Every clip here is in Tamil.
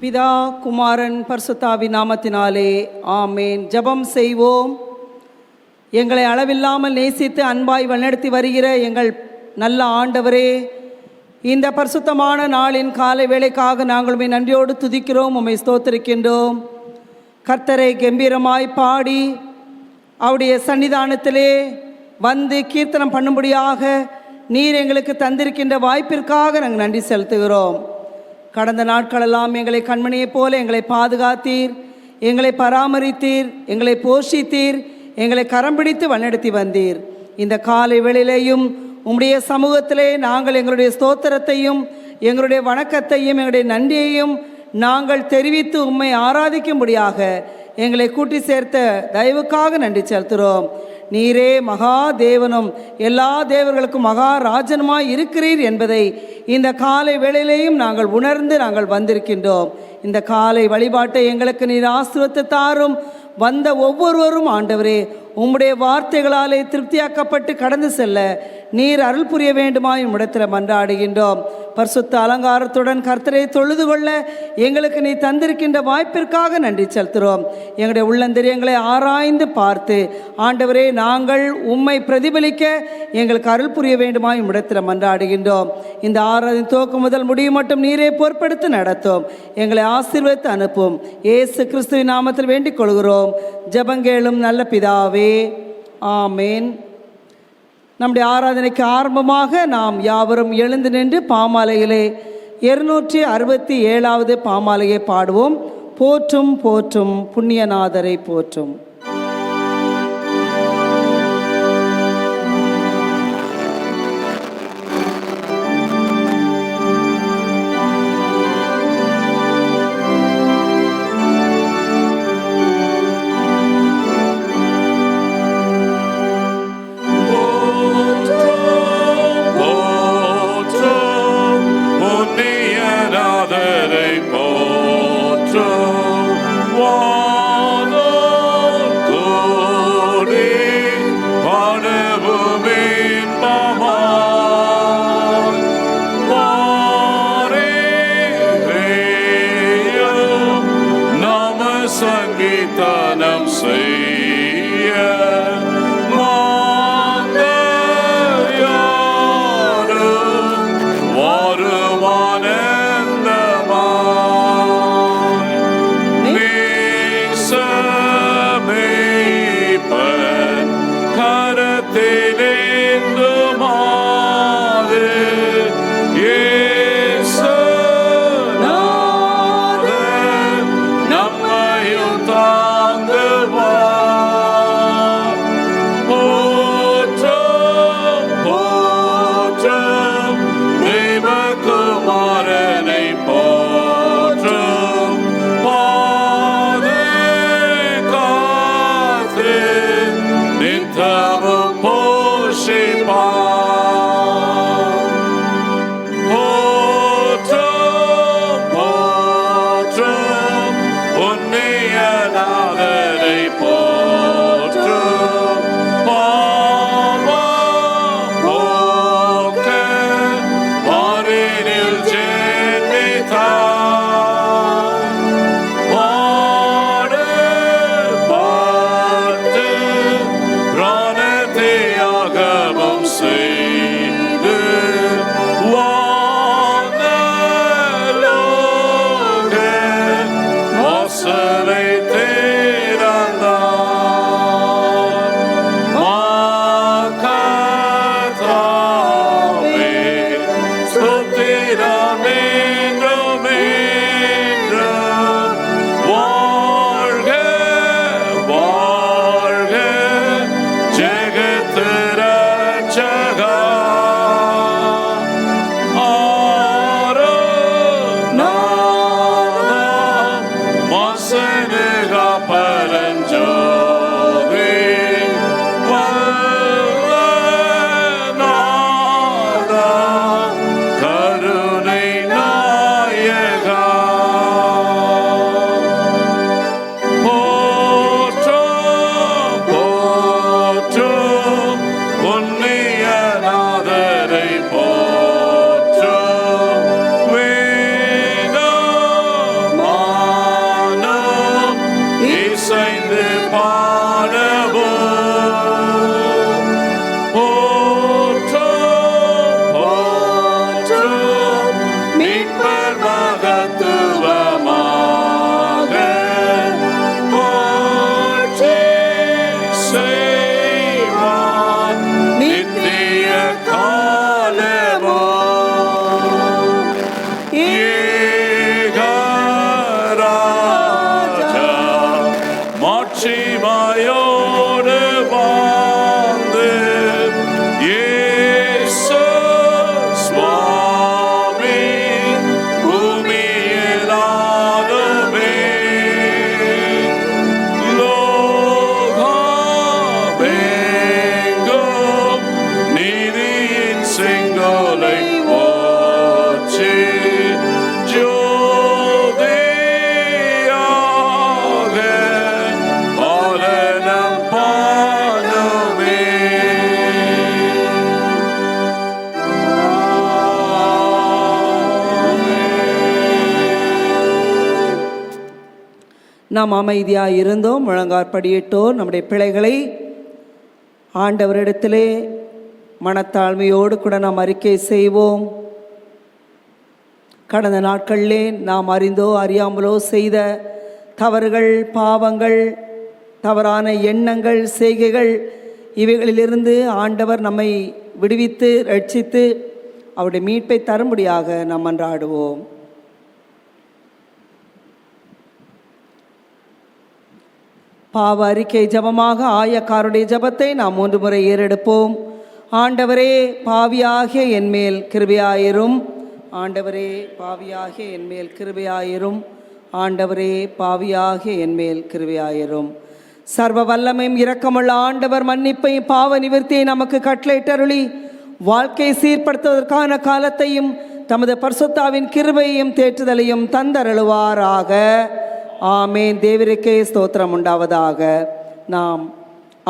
பிதா குமாரன் பரிசுத்தாவின் நாமத்தினாலே ஆமேன். ஜெபம் செய்வோம். எங்களை அளவில்லாமல் நேசித்து அன்பாய் வழிநடத்தி வருகிற எங்கள் நல்ல ஆண்டவரே, இந்த பரிசுத்தமான நாளின் காலை வேளைக்காக நாங்கள் உம்மை நன்றியோடு துதிக்கிறோம், உம்மை ஸ்தோத்திரிக்கின்றோம். கர்த்தரை கம்பீரமாய் பாடி அவருடைய சன்னிதானத்திலே வந்து கீர்த்தனம் பண்ணும்படியாக நீர் எங்களுக்கு தந்திருக்கின்ற வாய்ப்பிற்காக நாங்கள் நன்றி செலுத்துகிறோம். கடந்த நாட்களெல்லாம் எங்களை கண்மணியைப் போல எங்களை பாதுகாத்தீர், எங்களை பராமரித்தீர், எங்களை போஷித்தீர், எங்களை கரம் பிடித்து வழிநடத்தி வந்தீர். இந்த காலை வேளையிலேயும் உம்முடைய சமூகத்திலே நாங்கள் எங்களுடைய ஸ்தோத்திரத்தையும் எங்களுடைய வணக்கத்தையும் எங்களுடைய நன்றியையும் நாங்கள் தெரிவித்து உம்மை ஆராதிக்கும்படியாக எங்களை கூட்டி சேர்த்த தயவுக்காக நன்றி செலுத்துகிறோம். நீரே மகா தேவனும் எல்லா தேவர்களுக்கும் மகாராஜனுமாய் இருக்கிறீர் என்பதை இந்த காலை வேளையிலேயும் நாங்கள் உணர்ந்து நாங்கள் வந்திருக்கின்றோம். இந்த காலை வழிபாட்டை எங்களுக்கு நீர் ஆசீர்வதித்து தாரும். வந்த ஒவ்வொருவரும் ஆண்டவரே உம்முடைய வார்த்தைகளாலே திருப்தியாக்கப்பட்டு கடந்து செல்ல நீர் அருள் புரிய வேண்டுமாய் உம்மிடத்தில் மன்றாடுகின்றோம். பரிசுத்த அலங்காரத்துடன் கர்த்தரை தொழுது கொள்ள எங்களுக்கு நீ தந்திருக்கின்ற வாய்ப்பிற்காக நன்றி செலுத்துகிறோம். எங்களுடைய உள்ளந்தரியங்களை ஆராய்ந்து பார்த்து ஆண்டவரே நாங்கள் உம்மை பிரதிபலிக்க எங்களுக்கு அருள் புரிய வேண்டுமாய் உம்மிடத்தில் மன்றாடுகின்றோம். இந்த ஆராதனை துவக்கம் முதல் முடிவு மட்டும் நீரே பொறுப்படுத்தி நடத்தும். எங்களை ஆசீர்வதித்து அனுப்பும். இயேசு கிறிஸ்துவின் நாமத்தில் வேண்டிக் கொள்கிறோம் ஜெபங்கேளும் நல்ல பிதாவே, ஆமேன். நம்முடைய ஆராதனைக்கு ஆரம்பமாக நாம் யாவரும் எழுந்து நின்று பாமாலையிலே 267வது பாமாலையை பாடுவோம். போற்றும் போற்றும் புண்ணியநாதரை போற்றும். Water நாம் அமைதியாக இருந்தோம், முழங்காற்படியிட்டோம். நம்முடைய பிழைகளை ஆண்டவரிடத்திலே மனத்தாழ்மையோடு கூட நாம் அறிக்கை செய்வோம். கடந்த நாட்களிலே நாம் அறிந்தோ அறியாமலோ செய்த தவறுகள், பாவங்கள், தவறான எண்ணங்கள், செய்கைகள், இவைகளிலிருந்து ஆண்டவர் நம்மை விடுவித்து ரட்சித்து அவருடைய மீட்பை தரும்படியாக நாம் மன்றாடுவோம். பாவ அறிக்கை ஜபமாக ஆயக்காருடைய ஜபத்தை நாம் 3 முறை ஏறெடுப்போம். ஆண்டவரே பாவியாகிய என்மேல் கிருபையாயிரும். ஆண்டவரே பாவியாகிய என்மேல் கிருபையாயிரும். ஆண்டவரே பாவியாகிய என்மேல் கிருபையாயிரும். சர்வ வல்லமையும் இரக்கமுள்ள ஆண்டவர் மன்னிப்பையும் பாவ நிவர்த்தியை நமக்கு கட்டளையிட்டருளி வாழ்க்கையை சீர்படுத்துவதற்கான காலத்தையும் தமது பரிசுத்தாவின் கிருபையையும் தேற்றுதலையும் தந்தருளுவாராக. ஆமேன். தேவருக்கே ஸ்தோத்திரம் உண்டாவதாக. நாம்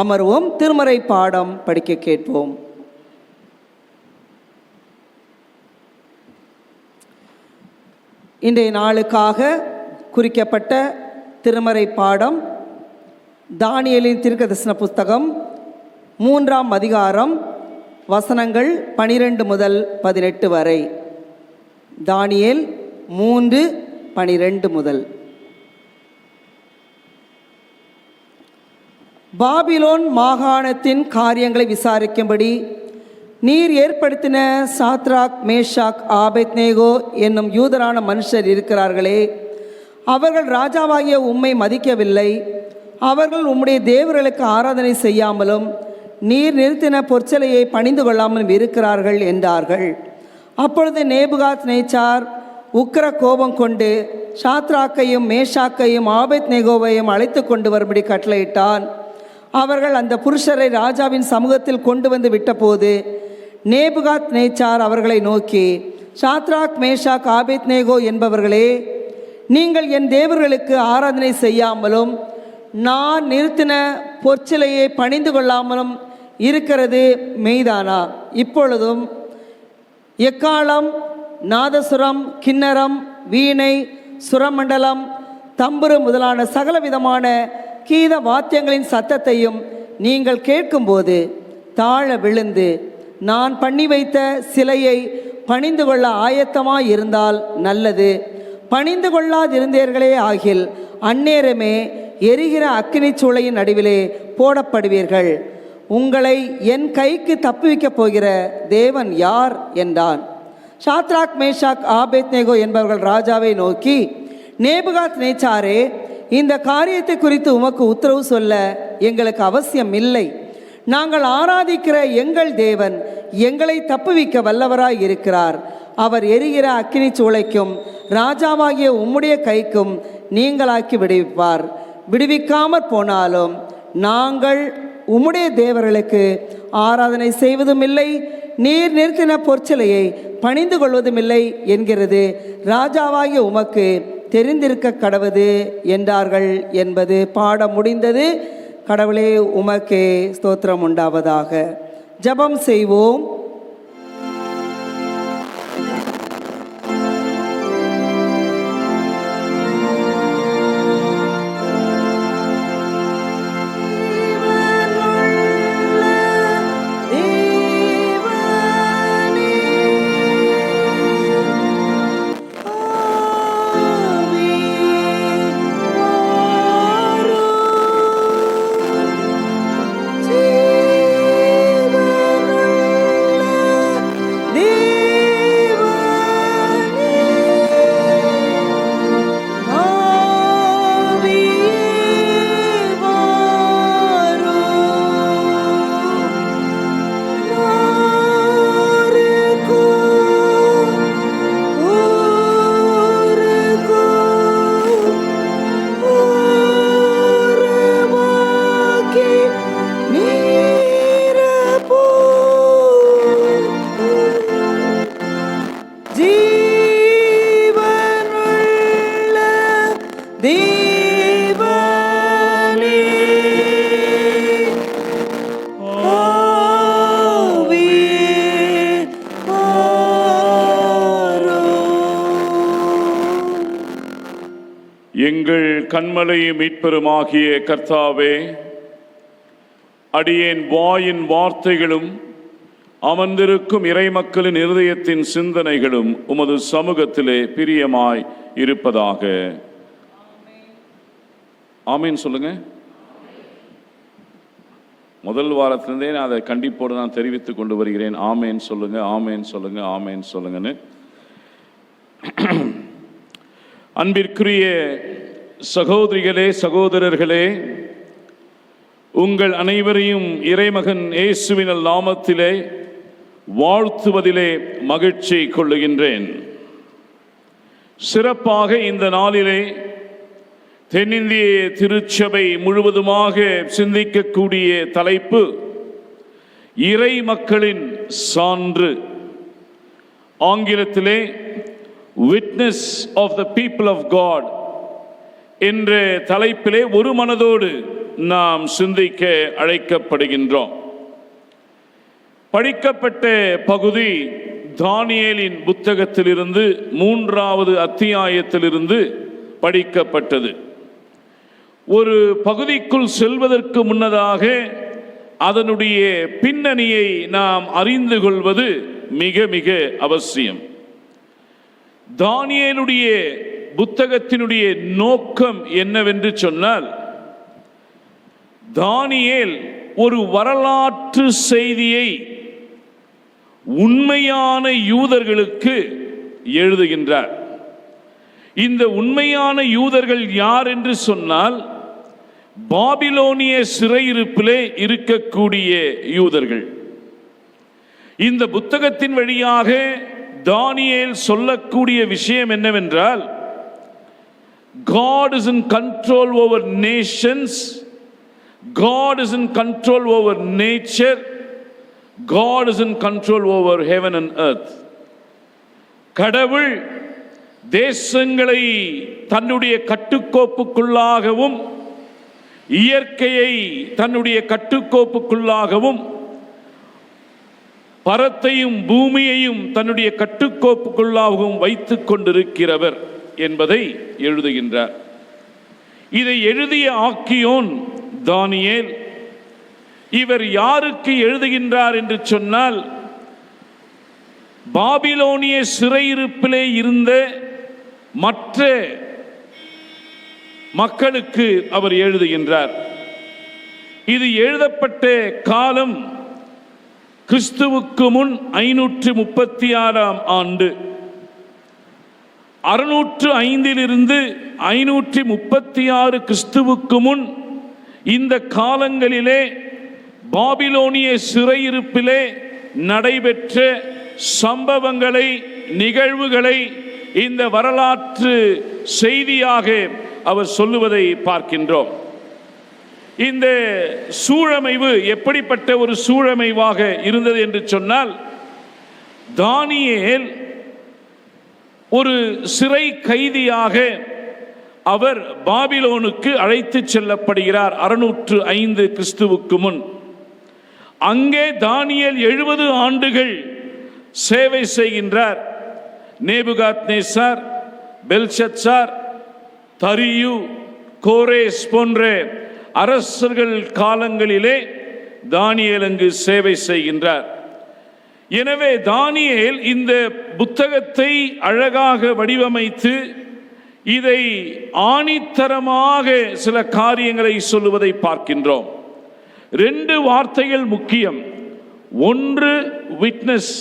அமர்வோம். திருமறை பாடம் படிக்க கேட்போம். இன்றைய நாளுக்காக குறிக்கப்பட்ட திருமறை பாடம் தானியேலின் தீர்க்கதரிசன புஸ்தகம் 3ஆம் அதிகாரம் வசனங்கள் 12 முதல் 18 வரை. தானியேல் 3:12 முதல். பாபிலோன் மாகாணத்தின் காரியங்களை விசாரிக்கும்படி நீர் ஏற்படுத்தின சாத்ராக், மேஷாக், ஆபேத்நேகோ என்னும் யூதரான மனுஷர் இருக்கிறார்களே, அவர்கள் ராஜாவாகிய உம்மை மதிக்கவில்லை. அவர்கள் உம்முடைய தேவர்களுக்கு ஆராதனை செய்யாமலும் நீர் நிறுத்தின பொற்சலையை பணிந்து கொள்ளாமலும் இருக்கிறார்கள் என்றார்கள். அப்பொழுது நேபுகாத் நேச்சார் உக்கிர கோபம் கொண்டு சாத்ராக்கையும் மேஷாக்கையும் ஆபேத்நேகோவையும் அழைத்து கொண்டு வரும்படி கட்டளையிட்டான். அவர்கள் அந்த புருஷரை ராஜாவின் சமூகத்தில் கொண்டு வந்து விட்டபோது நேபுகாத் நேச்சார் அவர்களை நோக்கி, சாத்ராக், மேஷாக், ஆபேத்நேகோ என்பவர்களே, நீங்கள் என் தேவர்களுக்கு ஆராதனை செய்யாமலும் நான் நிறுத்தின பொற்சிலையை பணிந்து கொள்ளாமலும் இருக்கிறது மெய்தானா? இப்பொழுதும் எக்காளம், நாதசுரம், கிண்ணரம், வீணை, சுரமண்டலம், தம்புரு முதலான சகலவிதமான கீத வாத்தியங்களின் சத்தத்தையும் நீங்கள் கேட்கும்போது தாழ விழுந்து நான் பண்ணி வைத்த சிலையை பணிந்து கொள்ள ஆயத்தமாய் இருந்தால் நல்லது. பணிந்து கொள்ளாதிருந்தீர்களே ஆகில் அந்நேரமே எரிகிற அக்கினி சூளையின் நடுவிலே போடப்படுவீர்கள். உங்களை என் கைக்கு தப்புவிக்கப் போகிற தேவன் யார் என்றான். சாத்ராக், மேஷாக், ஆபேத்நேகோ என்பவர்கள் ராஜாவை நோக்கி, நேபுகாத் நேச்சாரே, இந்த காரியத்தை குறித்து உமக்கு உத்தரவு சொல்ல எங்களுக்கு அவசியம் இல்லை. நாங்கள் ஆராதிக்கிற எங்கள் தேவன் எங்களை தப்புவிக்க வல்லவராய் இருக்கிறார். அவர் எரிகிற அக்கினி சூளைக்கும் ராஜாவாகிய உம்முடைய கைக்கும் நீங்களாக்கி விடுவிப்பார். விடுவிக்காமற் போனாலும் நாங்கள் உம்முடைய தேவர்களுக்கு ஆராதனை செய்வதும் இல்லை, நீர் நிறுத்தின பொற்சிலையை பணிந்து கொள்வதும் இல்லை என்கிறது ராஜாவாகிய உமக்கு தெரிந்திருக்க கடவது என்றார்கள் என்பது பாடம் முடிந்தது. கடவுளே உமக்கே ஸ்தோத்திரம் உண்டாவதாக. ஜெபம் செய்வோம். எங்கள் கண்மலையும் மீட்பெருமாகிய கர்த்தாவே, அடியேன் வாயின் வார்த்தைகளும் அமர்ந்திருக்கும் இறைமக்களின் இருதயத்தின் சிந்தனைகளும் உமது சமூகத்திலே பிரியமாய் இருப்பதாக. ஆமீன் சொல்லுங்க. முதல் வாரத்திலிருந்தே நான் அதை கண்டிப்போடு நான் தெரிவித்துக் கொண்டு வருகிறேன். ஆமேன் சொல்லுங்க, ஆமேன் சொல்லுங்க, ஆமேன் சொல்லுங்கன்னு. அன்பிற்குரிய சகோதரிகளே, சகோதரர்களே, உங்கள் அனைவரையும் இறைமகன் இயேசுவின் நாமத்திலே வாழ்த்துவதிலே மகிழ்ச்சி கொள்ளுகின்றேன். சிறப்பாக இந்த நாளிலே தென்னிந்திய திருச்சபை முழுவதுமாக சிந்திக்கக்கூடிய தலைப்பு இறை மக்களின் சான்று. ஆங்கிலத்திலே witness of the people of God என்ற தலைப்பிலே ஒரு மனதோடு நாம் சிந்திக்க அழைக்கப்படுகின்றோம். படிக்கப்பட்ட பகுதி தானியேலின் புத்தகத்திலிருந்து 3வது அத்தியாயத்திலிருந்து படிக்கப்பட்டது. ஒரு பகுதிக்குள் செல்வதற்கு முன்னதாக அதனுடைய பின்னணியை நாம் அறிந்து கொள்வது மிக மிக அவசியம். தானியேலுடைய புத்தகத்தினுடைய நோக்கம் என்னவென்று சொன்னால், தானியேல் ஒரு வரலாற்று செய்தியை உண்மையான யூதர்களுக்கு எழுதுகின்றார். இந்த உண்மையான யூதர்கள் யார் என்று சொன்னால், பாபிலோனிய சிறையிருப்பிலே இருக்கக்கூடிய யூதர்கள். இந்த புத்தகத்தின் வழியாக தானியேல் சொல்லக்கூடிய விஷயம் என்னவென்றால், God is in control over nations, God is in control over nature, God is in control over heaven and earth. கடவுள் தேசங்களை தன்னுடைய கட்டுக்கோப்புக்குள்ளாகவும் இயற்கையை தன்னுடைய கட்டுக்கோப்புக்குள்ளாகவும் பரத்தையும் பூமியையும் தன்னுடைய கட்டுக்கோப்புக்குள்ளாகவும் வைத்துக் கொண்டிருக்கிறவர் என்பதை எழுதுகின்றார். இதை எழுதிய ஆக்கியோன் தானியேல். இவர் யாருக்கு எழுதுகின்றார் என்று சொன்னால், பாபிலோனிய சிறையிருப்பிலே இருந்த மற்ற மக்களுக்கு அவர் எழுதுகின்றார். இது எழுதப்பட்ட காலம் கிறிஸ்துவுக்கு முன் 536ஆம் ஆண்டு. 605 536 கிறிஸ்துவுக்கு முன் இந்த காலங்களிலே பாபிலோனிய சிறையிருப்பிலே நடைபெற்ற சம்பவங்களை, நிகழ்வுகளை இந்த வரலாற்று செய்தியாக அவர் சொல்லுவதை பார்க்கின்றோம். இந்த சூழமைவு எப்படிப்பட்ட ஒரு சூழமைவாக இருந்தது என்று சொன்னால், தானியேல் ஒரு சிறை கைதியாக அவர் பாபிலோனுக்கு அழைத்து செல்லப்படுகிறார் 605 கிறிஸ்துவுக்கு முன். அங்கே தானியேல் 70 ஆண்டுகள் சேவை செய்கின்றார். நேபுகாத்நேசார், பெல்ஷத்சார், தரியு, கோரேஸ் போன்ற அரசர்கள் காலங்களிலே தானியேல் அங்கு சேவை செய்கின்றார். எனவே தானியேல் இந்த புத்தகத்தை அழகாக வடிவமைத்து இதை ஆணித்தரமாக சில காரியங்களை சொல்லுவதை பார்க்கின்றோம். 2 வார்த்தைகள் முக்கியம். ஒன்று விட்னஸ்,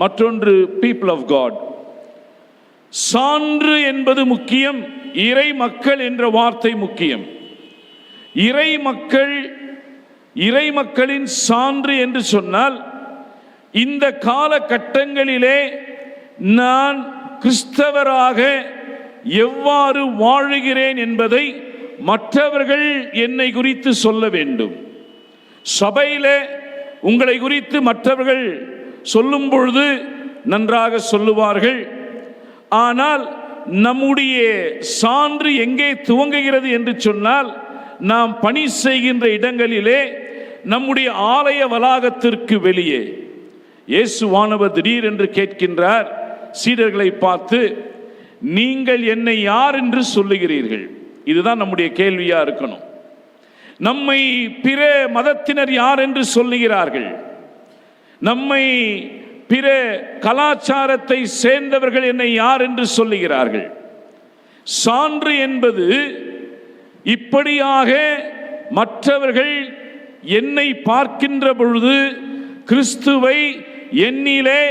மற்றொன்று பீப்புள் ஆஃப் காட். சான்று என்பது முக்கியம், இறை மக்கள் என்ற வார்த்தை முக்கியம். இறை மக்கள், இறை மக்களின் சான்று என்று சொன்னால், இந்த காலகட்டங்களிலே நான் கிறிஸ்தவராக எவ்வாறு வாழுகிறேன் என்பதை மற்றவர்கள் என்னை குறித்து சொல்ல வேண்டும். சபையிலே உங்களை குறித்து மற்றவர்கள் சொல்லும் பொழுது நன்றாக சொல்லுவார்கள். ஆனால் நம்முடைய சான்று எங்கே துவங்குகிறது என்று சொன்னால், நாம் பணி செய்கின்ற இடங்களிலே, நம்முடைய ஆலய வளாகத்திற்கு வெளியே. இயேசுவானவர் திடீரென்று கேட்கின்றார் சீடர்களை பார்த்து, நீங்கள் என்னை யார் என்று சொல்லுகிறீர்கள்? இதுதான் நம்முடைய கேள்வியா இருக்கணும். நம்மை பிற மதத்தினர் யார் என்று சொல்லுகிறார்கள்? நம்மை பிற கலாச்சாரத்தை சேர்ந்தவர்கள் என்னை யார் என்று சொல்லுகிறார்கள்? சான்று என்பது இப்படியாக மற்றவர்கள் என்னை பார்க்கின்ற பொழுது கிறிஸ்துவை என்னிலே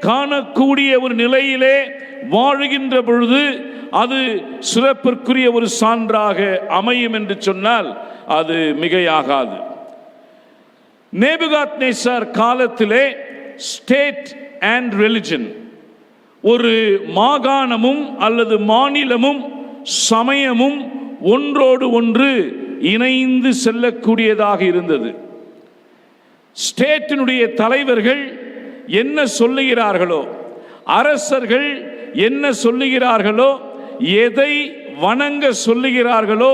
காணக்கூடிய ஒரு நிலையிலே வாழுகின்ற பொழுது அது சிறப்பிற்குரிய ஒரு சான்றாக அமையும் என்று சொன்னால் அது மிகையாகாது. நேபுகாத்நேச்சார் காலத்திலே ஸ்டேட் அண்ட் ரிலிஜன், ஒரு மாகாணமும் அல்லது மாநிலமும் சமயமும் ஒன்றோடு ஒன்று இணைந்து செல்லக்கூடியதாக இருந்தது. ஸ்டேட்டினுடைய தலைவர்கள் என்ன சொல்லுகிறார்களோ, அரசர்கள் என்ன சொல்லுகிறார்களோ, எதை வணங்க சொல்லுகிறார்களோ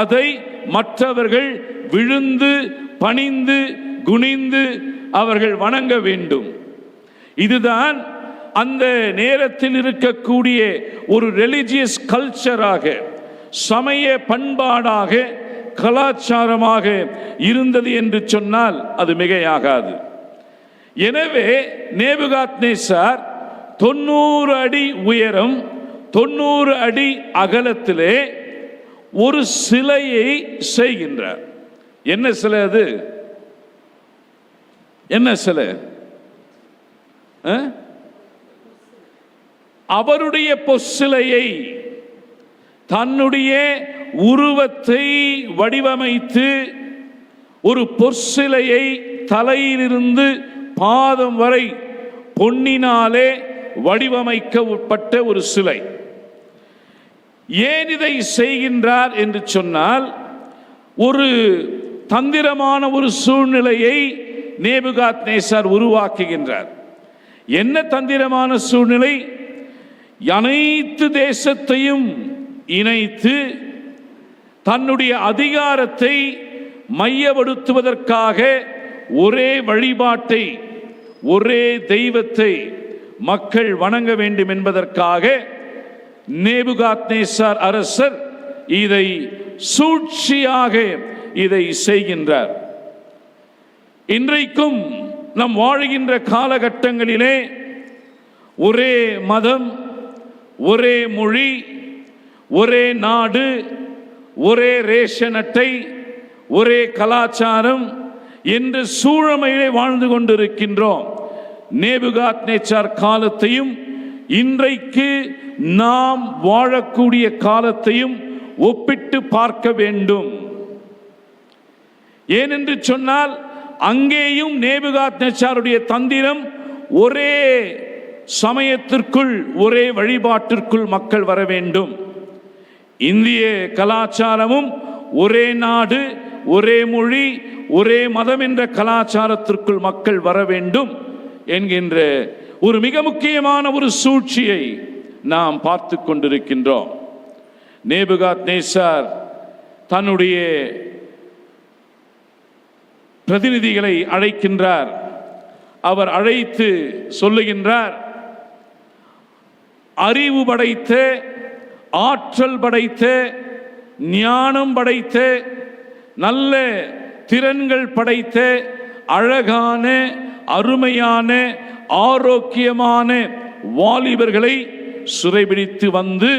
அதை மற்றவர்கள் விழுந்து பணிந்து குனிந்து அவர்கள் வணங்க வேண்டும். இதுதான் அந்த நேரத்தில் இருக்கக்கூடிய ஒரு ரிலிஜியஸ் கல்ச்சராக, சமய பண்பாடாக, கலாச்சாரமாக இருந்தது என்று சொன்னால் அது மிகையாகாது. எனவே நேபுகாத்நேச்சார் 90 அடி உயரம் 90 அடி அகலத்திலே ஒரு சிலையை செய்கின்றார். என்ன சிலை அது? என்ன சிலை? அவருடைய பொற்சிலையை, தன்னுடைய உருவத்தை வடிவமைத்து ஒரு பொற்சிலையை தலையிலிருந்து பாதம் வரை பொன்னினாலே வடிவமைக்கப்பட்ட ஒரு சிலை. ஏன் இதை செய்கின்றார் என்று சொன்னால், ஒரு தந்திரமான ஒரு சூழ்நிலையை நேபுகாத்நேச்சார் உருவாக்குகின்றார். என்ன தந்திரமான சூழ்நிலை? அனைத்து தேசத்தையும் இணைத்து தன்னுடைய அதிகாரத்தை மையப்படுத்துவதற்காக ஒரே வழிபாட்டை, ஒரே தெய்வத்தை மக்கள் வணங்க வேண்டும் என்பதற்காக நேபுகாத்நேச்சார் அரசர் இதை சூழ்ச்சியாக இதை செய்கின்றார். இன்றைக்கும் நம் வாழுகின்ற காலகட்டங்களிலே ஒரே மதம், ஒரே மொழி, ஒரே நாடு, ஒரே ரேஷன் அட்டை, ஒரே கலாச்சாரம் என்ற சூழமையிலே வாழ்ந்து கொண்டிருக்கின்றோம். நேபுகாத்நேச்சார் காலத்தையும் இன்றைக்கு நாம் வாழக்கூடிய காலத்தையும் ஒப்பிட்டு பார்க்க வேண்டும். ஏனென்று சொன்னால், அங்கேயும் நேபுகாத்நேச்சாருடைய தந்திரம் ஒரே சமயத்திற்குள், ஒரே வழிபாட்டிற்குள் மக்கள் வர வேண்டும். இந்திய கலாச்சாரமும் ஒரே நாடு, ஒரே மொழி, ஒரே மதம் என்ற கலாச்சாரத்திற்குள் மக்கள் வர வேண்டும் என்கின்ற ஒரு மிக முக்கியமான ஒரு சூழ்ச்சியை நாம் பார்த்து கொண்டிருக்கின்றோம். நேபுகாத்நேச்சார் தன்னுடைய பிரதிநிதிகளை அழைக்கின்றார். அவர் அழைத்து சொல்லுகின்றார், அறிவு படைத்த, ஆற்றல் படைத்த, ஞானம் படைத்த, நல்ல திறன்கள் படைத்த, அழகான, அருமையான, ஆரோக்கியமான வாலிபர்களை சிறைபிடித்து வந்து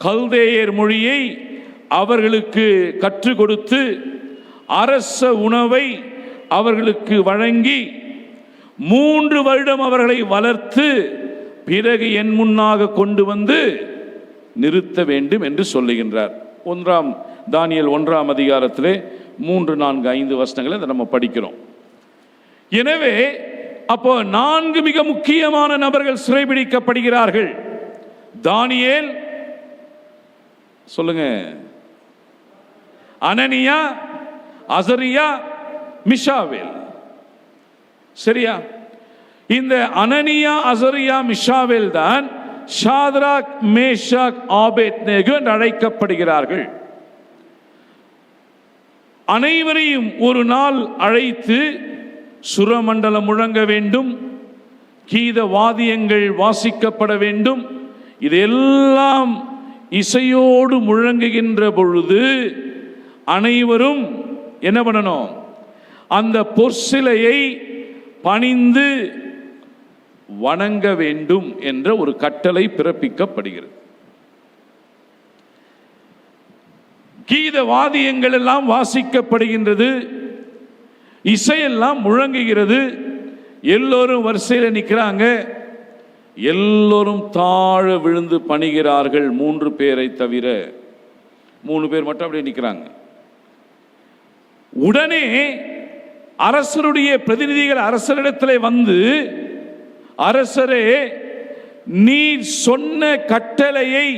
கல்தேயர் மொழியை அவர்களுக்கு கற்றுக் கொடுத்து அரச உணவை அவர்களுக்கு வழங்கி 3 வருடம் அவர்களை வளர்த்து பிறகு என் முன்னாக கொண்டு வந்து நிறுத்த வேண்டும் என்று சொல்லுகின்றார். தானியேல் 1ஆம் அதிகாரத்திலே 3, 4, 5 வசனங்களை நம்ம படிக்கிறோம். எனவே அப்போ 4 மிக முக்கியமான நபர்கள் சிறைபிடிக்கப்படுகிறார்கள். தானியேல், சொல்லுங்க, அனனியா, அசரியா, மிஷாவேல். சரியா? இந்த அனனியா, அசரியா, மிஷாவேல் தான் ஷாத்ராக், மேஷாக், ஆபேத்நேகோ என்று அழைக்கப்படுகிறார்கள். அனைவரையும் ஒரு நாள் அழைத்து சுரமண்டலம் முழங்க வேண்டும், கீத வாத்தியங்கள் வாசிக்கப்பட வேண்டும். இதெல்லாம் இசையோடு முழங்குகின்ற பொழுது அனைவரும் என்ன பண்ணணும்? அந்த பொற்சிலையை பணிந்து வணங்க வேண்டும் என்ற ஒரு கட்டளை பிறப்பிக்கப்படுகிறது. கீத வாத்தியங்கள் எல்லாம் வாசிக்கப்படுகின்றது, இசையெல்லாம் முழங்குகிறது. எல்லோரும் வரிசையில் நிற்கிறாங்க. எல்லோரும் தாழ விழுந்து பணிகிறார்கள். 3 பேரை தவிர 3 பேர் மட்டும் அப்படியே நிற்கிறாங்க. உடனே அரசருடைய பிரதிநிதிகள் அரசரிடத்தில் வந்து, அரசரே, நீர் சொன்ன கட்டளையை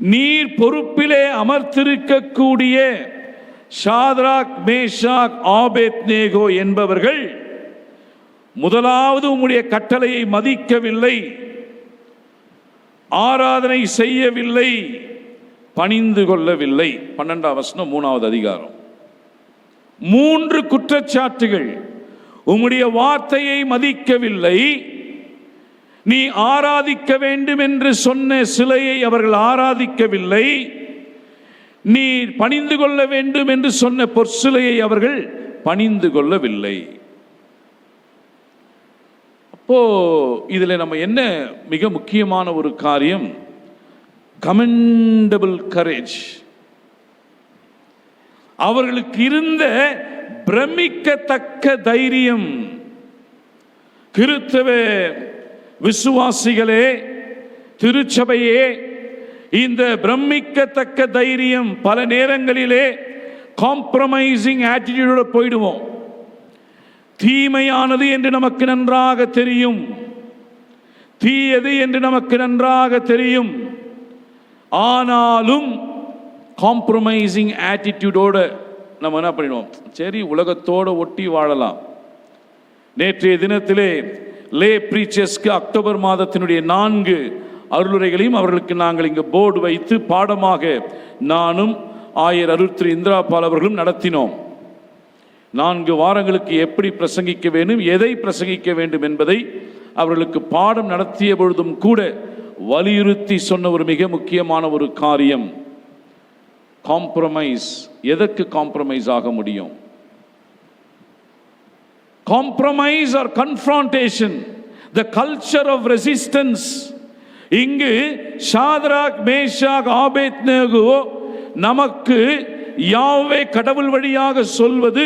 நீர் பொறுப்பிலே அமர்த்திருக்கக்கூடிய ஷாத்ராக், மேஷாக், ஆபேத்நேகோ என்பவர்கள் முதலாவது உம்முடைய கட்டளையை மதிக்கவில்லை, ஆராதனை செய்யவில்லை, பணிந்து கொள்ளவில்லை. 12ஆம் வசனம் 3வது அதிகாரம். 3 குற்றச்சாட்டுகள். உம்முடைய வார்த்தையை மதிக்கவில்லை, நீ ஆராதிக்க வேண்டும் என்று சொன்ன சிலையை அவர்கள் ஆராதிக்கவில்லை, நீ பணிந்து கொள்ள வேண்டும் என்று சொன்ன பொற்சிலையை அவர்கள் பணிந்து கொள்ளவில்லை. அப்போ இதில் நம்ம என்ன மிக முக்கியமான ஒரு காரியம், கமெண்டபிள் கரேஜ். அவர்களுக்கு இருந்த பிரமிக்கத்தக்க தைரியம். கிறிஸ்தவ விசுவாசிகளே, திருச்சபையே, இந்த பிரமிக்கத்தக்க தைரியம் பல நேரங்களிலே காம்ப்ரமைசிங் ஆட்டிடியூடோட போயிடுவோம். தீமையானது என்று நமக்கு நன்றாக தெரியும், தீயது என்று நமக்கு நன்றாக தெரியும். ஆனாலும் காம்ப்ரமைசிங் ஆட்டிடியூடோட நம்ம என்ன பண்ணிடுவோம்? சரி, உலகத்தோடு ஒட்டி வாழலாம். நேற்றைய தினத்திலே லே பிரீச்சர்ஸ்க்கு அக்டோபர் மாதத்தினுடைய 4 அருளுரைகளையும் அவர்களுக்கு நாங்கள் இங்கே போர்டு வைத்து பாடமாக நானும் ஆயர் அருள் இந்திரா பால் அவர்களும் நடத்தினோம். 4 வாரங்களுக்கு எப்படி பிரசங்கிக்க வேண்டும், எதை பிரசங்கிக்க வேண்டும் என்பதை அவர்களுக்கு பாடம் நடத்திய பொழுதும் கூட வலியுறுத்தி சொன்ன ஒரு மிக முக்கியமான ஒரு காரியம், காம்ப்ரமைஸ். எதற்கு காம்ப்ரமைஸ் ஆக முடியும்? Compromise or confrontation, the culture of resistance. இங்கு ஷாத்ராக், மேஷாக், ஆபேத்நேகோ நமக்கு யாவே கடவுள் வழியாக சொல்வது,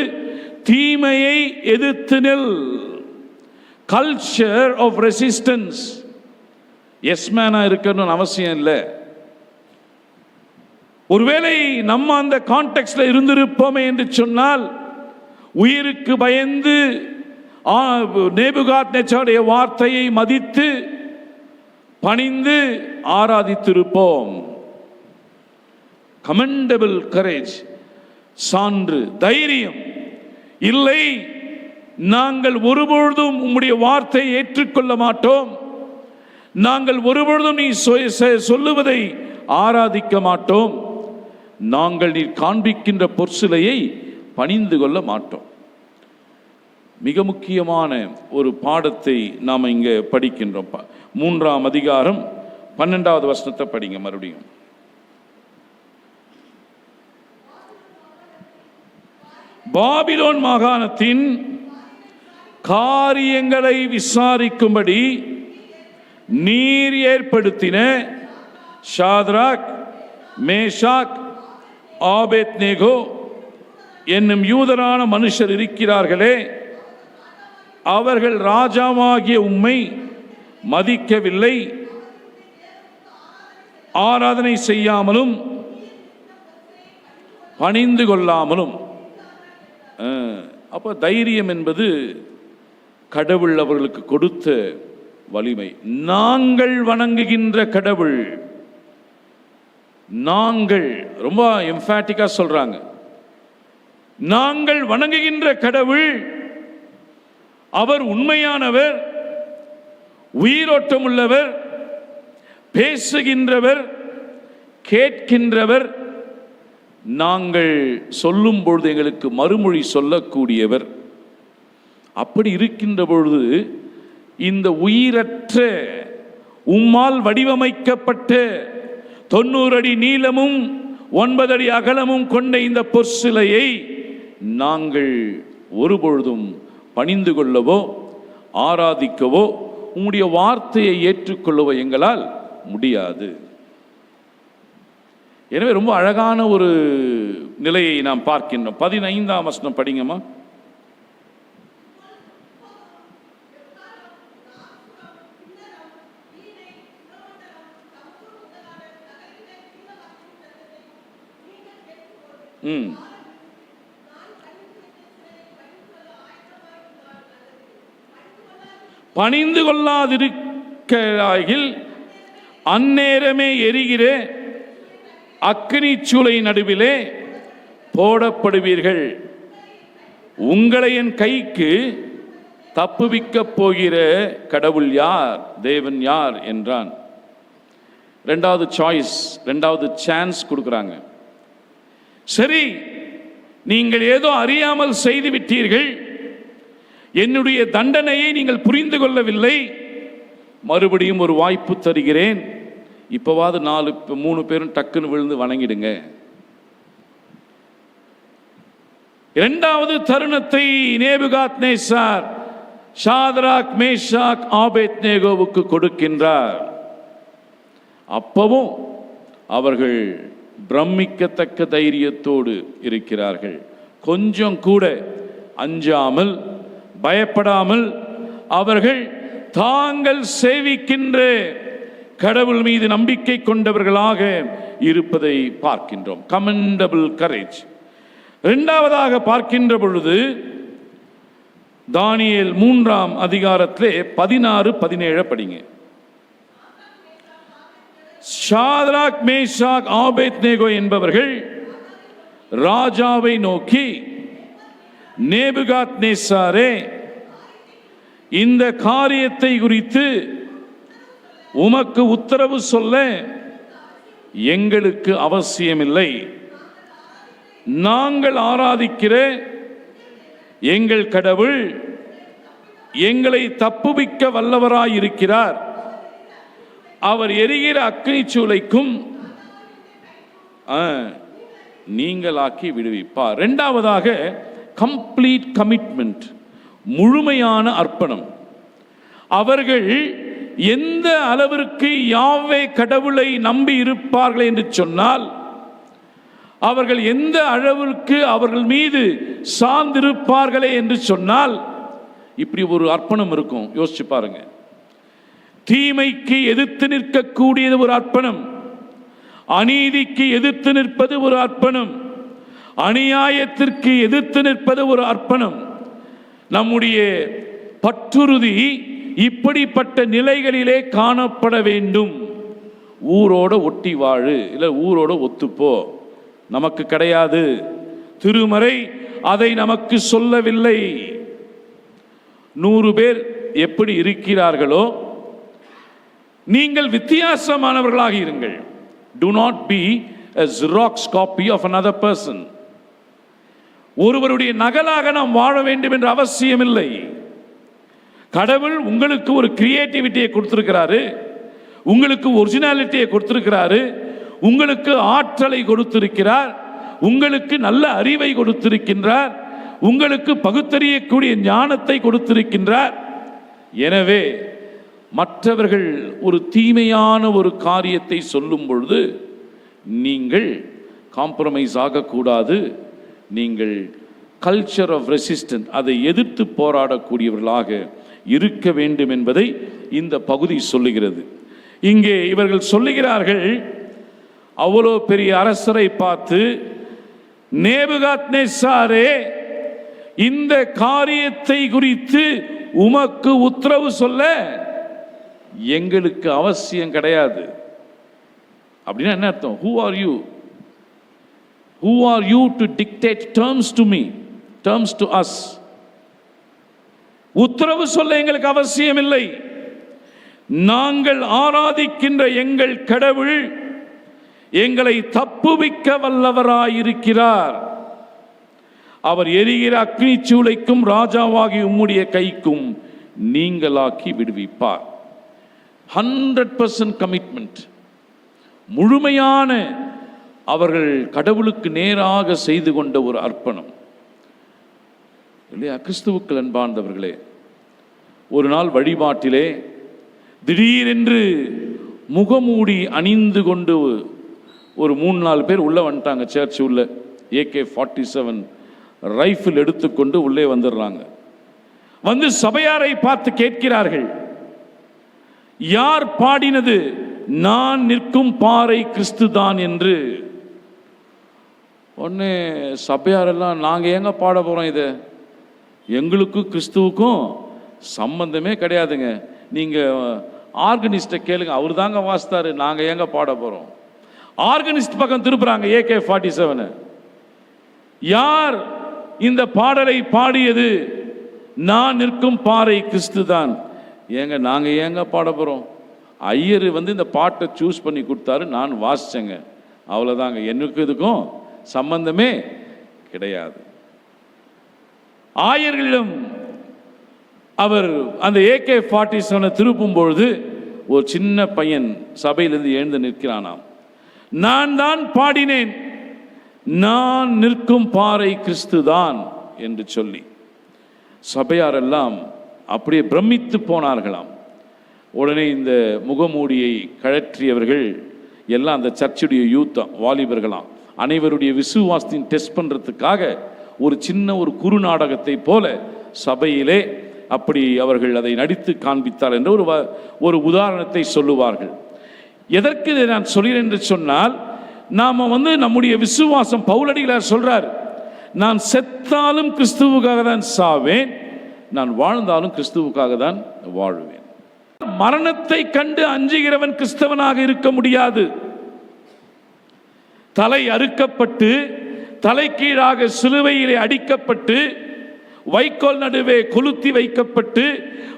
தீமையை எதிர்த்து நில். Culture of resistance. எஸ்மேனா இருக்கணும்னு அவசியம் இல்லை. ஒருவேளை நம்ம அந்த கான்டெக்ட்ல இருந்திருப்போமே என்று சொன்னால், உயிருக்கு பயந்து நேபுகாத்நேச்சாருடைய வார்த்தையை மதித்து பணிந்து ஆராதித்திருப்போம். கமெண்டபிள் கரேஜ், சான்று, தைரியம். இல்லை, நாங்கள் ஒருபொழுதும் உம்முடைய வார்த்தையை ஏற்றுக்கொள்ள மாட்டோம், நாங்கள் ஒருபொழுதும் நீ சொல்லுவதை ஆராதிக்க மாட்டோம், நாங்கள் நீ காண்பிக்கின்ற பொற்சிலையை பணிந்து கொள்ள மாட்டோம். மிக முக்கியமான ஒரு பாடத்தை நாம் இங்கே படிக்கின்றோம். 3ஆம் அதிகாரம் 12வது வசனத்தை படிங்க மறுபடியும். பாபிலோன் மாகாணத்தின் காரியங்களை விசாரிக்கும்படி நீர் ஏற்படுத்தின ஷாத்ராக், மேஷாக், ஆபேத்நேகோ என்னும் யூதரான மனுஷர் இருக்கிறார்களே, அவர்கள் ராஜாவாகிய உம்மை மதிக்கவில்லை, ஆராதனை செய்யாமலும் பணிந்து கொள்ளாமலும். அப்போ தைரியம் என்பது கடவுள் அவர்களுக்கு கொடுத்த வலிமை. நாங்கள் வணங்குகின்ற கடவுள், நாங்கள் ரொம்ப எம்பாட்டிக்கா சொல்றாங்க, நாங்கள் வணங்குகின்ற கடவுள் அவர் உண்மையானவர், உயிரோட்டம் உள்ளவர், பேசுகின்றவர், கேட்கின்றவர், நாங்கள் சொல்லும் பொழுது எங்களுக்கு மறுமொழி சொல்லக்கூடியவர். அப்படி இருக்கின்ற பொழுது இந்த உயிரற்ற உம்மால் வடிவமைக்கப்பட்ட 90 அடி நீளமும் 9 அடி அகலமும் கொண்ட இந்த பொற்சிலையை நாங்கள் ஒருபொழுதும் பணிந்து கொள்ளவோ ஆராதிக்கவோ உம்முடைய வார்த்தையை ஏற்றுக்கொள்ளவோ எங்களால் முடியாது. எனவே ரொம்ப அழகான ஒரு நிலையை நாம் பார்க்கின்றோம். 15ஆம் வசனம் படிங்கம்மா. பணிந்து கொள்ளாதிருக்கையில் அந்நேரமே எரிகிற அக்கினி சூளை நடுவிலே போடப்படுவீர்கள். உங்களை என் கைக்கு தப்புவிக்கப் போகிற கடவுள் யார், தேவன் யார் என்றான். ரெண்டாவது சாய்ஸ், ரெண்டாவது சான்ஸ் கொடுக்குறாங்க. சரி, நீங்கள் ஏதோ அறியாமல் செய்து விட்டீர்கள், என்னுடைய தண்டனையை நீங்கள் புரிந்து கொள்ளவில்லை, மறுபடியும் ஒரு வாய்ப்பு தருகிறேன், இப்போவாது 3 பேரும் டக்குன்னு விழுந்து வணங்கிடுங்க. இரண்டாவது தருணத்தை நேபுகாத்நேசார் ஷாத்ராக் மேஷாக் ஆபேத்நேகோவுக்கு கொடுக்கின்றார். அப்பவும் அவர்கள் பிரமிக்கத்தக்க தைரியத்தோடு இருக்கிறார்கள். கொஞ்சம் கூட அஞ்சாமல் பயப்படாமல் அவர்கள் தாங்கள் சேவிக்கின்ற கடவுள் மீது நம்பிக்கை கொண்டவர்களாக இருப்பதை பார்க்கின்றோம். Commendable courage. இரண்டாவதாக பார்க்கின்ற பொழுது தானியேல் 3ஆம் அதிகாரத்திலே 16-17 படிங்க. ஷாத்ராக் மேஷாக் ஆபேத்நேகோ என்பவர்கள் ராஜாவை நோக்கி, நேபுகாத்நேசாரே, இந்த காரியத்தை குறித்து உமக்கு உத்தரவு சொல்ல எங்களுக்கு அவசியமில்லை. நாங்கள் ஆராதிக்கிற எங்கள் கடவுள் எங்களை தப்புவிக்க வல்லவராயிருக்கிறார். அவர் எரிகிற அக்கினி சூளைக்கும் நீங்களாக்கி விடுவிப்பார். இரண்டாவதாக கம்ப்ளீட் கமிட்மெண்ட், முழுமையான அர்ப்பணம். அவர்கள் எந்த அளவிற்கு யாவே கடவுளை நம்பி இருப்பார்கள் என்று சொன்னால், அவர்கள் எந்த அளவிற்கு அவர்கள் மீது சார்ந்திருப்பார்களே என்று சொன்னால், இப்படி ஒரு அர்ப்பணம் இருக்கும். யோசிச்சு பாருங்க. தீமைக்கு எதிர்த்து நிற்கக்கூடியது ஒரு அர்ப்பணம், அநீதிக்கு எதிர்த்து நிற்பது ஒரு அர்ப்பணம், அநியாயத்திற்கு எதிர்த்து நிற்பது ஒரு அர்ப்பணம். நம்முடைய பற்றுறுதி இப்படிப்பட்ட நிலைகளிலே காணப்பட வேண்டும். ஊரோட ஒட்டி வாழு, இல்லை ஊரோட ஒத்துப்போ, நமக்கு கிடையாது. திருமறை அதை நமக்கு சொல்லவில்லை. 100 பேர் எப்படி இருக்கிறார்களோ நீங்கள் வித்தியாசமானவர்களாக இருங்கள். Do not be a Xerox copy of another person. ஒருவருடைய நகலாக நாம் வாழ வேண்டும் என்ற அவசியம் இல்லை. கடவுள் உங்களுக்கு ஒரு கிரியேட்டிவிட்டியை கொடுத்திருக்கிறாரு, உங்களுக்கு ஒரிஜினாலிட்டியை கொடுத்திருக்கிறாரு, உங்களுக்கு ஆற்றலை கொடுத்திருக்கிறார், உங்களுக்கு நல்ல அறிவை கொடுத்திருக்கின்றார், உங்களுக்கு பகுத்தறியக்கூடிய ஞானத்தை கொடுத்திருக்கின்றார். எனவே மற்றவர்கள் ஒரு தீமையான ஒரு காரியத்தை சொல்லும் பொழுது நீங்கள் காம்ப்ரமைஸ் ஆகக்கூடாது. நீங்கள் கல்ச்சர் ஆஃப் ரெசிஸ்டன்ஸ், அதை எதிர்த்து போராடக்கூடியவர்களாக இருக்க வேண்டும் என்பதை இந்த பகுதி சொல்லுகிறது. இங்கே இவர்கள் சொல்லுகிறார்கள், அவ்வளோ பெரிய அரசரை பார்த்து, நேபுகாத்நேசாரே, இந்த காரியத்தை குறித்து உமக்கு உத்தரவு சொல்ல எங்களுக்கு அவசியம் கிடையாது. அப்படின்னா என்ன அர்த்தம்? Who are you? Who are you to dictate terms to me, terms to us? உத்தரவு சொல்ல எங்களுக்கு அவசியம் இல்லை. நாங்கள் ஆராதிக்கின்ற எங்கள் கடவுள் எங்களை தப்புவிக்க வல்லவராயிருக்கிறார். அவர் எரிகிற அக்னி சூளைக்கும் ராஜாவாகி உம்முடைய கைக்கும் நீங்களாக்கி விடுவிப்பார். 100% கமிட்மெண்ட். முழுமையான அவர்கள் கடவுளுக்கு நேராக செய்து கொண்ட ஒரு அர்ப்பணம் இல்லையா? கிறிஸ்துவுக்கள் அன்பார்ந்தவர்களே, ஒரு நாள் வழிபாட்டிலே திடீரென்று முகமூடி அணிந்து கொண்டு ஒரு 3-4 பேர் உள்ள வந்துட்டாங்க. சர்ச் உள்ள AK-47 ரைஃபிள் எடுத்துக்கொண்டு உள்ளே வந்துடுறாங்க. வந்து சபையாரை பார்த்து கேட்கிறார்கள், யார் பாடினது நான் நிற்கும் பாறை கிறிஸ்துதான் என்று. ஒன்று சபையாரெல்லாம், நாங்கள் ஏங்க பாட போகிறோம், இது எங்களுக்கும் கிறிஸ்துவுக்கும் சம்பந்தமே கிடையாதுங்க, நீங்கள் ஆர்கனிஸ்ட்டை கேளுங்க, அவர் தாங்க வாசித்தாரு, நாங்கள் ஏங்க பாட போகிறோம். ஆர்கனிஸ்ட் பக்கம் திருப்புறாங்க AK-47. யார் இந்த பாடலை பாடியது நான் நிற்கும் பாறை கிறிஸ்து தான். ஏங்க நாங்கள் ஏங்க பாட போகிறோம், ஐயர் வந்து இந்த பாட்டை சூஸ் பண்ணி கொடுத்தாரு, நான் வாசிச்சேங்க, அவ்வளோதாங்க, எனக்கு இதுக்கும் சம்பந்தமே கிடையாது. ஆயர்களிடம் அவர் அந்த AK-47 திருப்பும் பொழுது ஒரு சின்ன பையன் சபையிலிருந்து எழுந்து நிற்கிறானாம். நான் தான் பாடினேன், நான் நிற்கும் பாறை கிறிஸ்துதான் என்று சொல்லி சபையாரெல்லாம் அப்படியே பிரமித்து போனார்களாம். உடனே இந்த முகமூடியை கழற்றியவர்கள் எல்லாம் அந்த சர்ச்சுடைய யூத்தம் வாலிபர்களாம், அனைவருடைய விசுவாசத்தின் டெஸ்ட் பண்ணுறதுக்காக ஒரு சின்ன ஒரு குறுநாடகத்தை போல சபையிலே அப்படி அவர்கள் அதை நடித்து காண்பித்தார் என்ற ஒரு உதாரணத்தை சொல்லுவார்கள். எதற்கு இதை நான் சொல்கிறேன் என்று சொன்னால், நாம் வந்து நம்முடைய விசுவாசம், பவுலடிகளார் சொல்றார், நான் செத்தாலும் கிறிஸ்துவுக்காக தான் சாவேன், நான் வாழ்ந்தாலும் கிறிஸ்துவுக்காக தான் வாழ்வேன். மரணத்தை கண்டு அஞ்சுகிறவன் கிறிஸ்தவனாக இருக்க முடியாது. தலை அறுக்கப்பட்டு தலைக்கீழாக சிலுவையிலே அடிக்கப்பட்டு வைக்கோல் நடுவே கொளுத்தி வைக்கப்பட்டு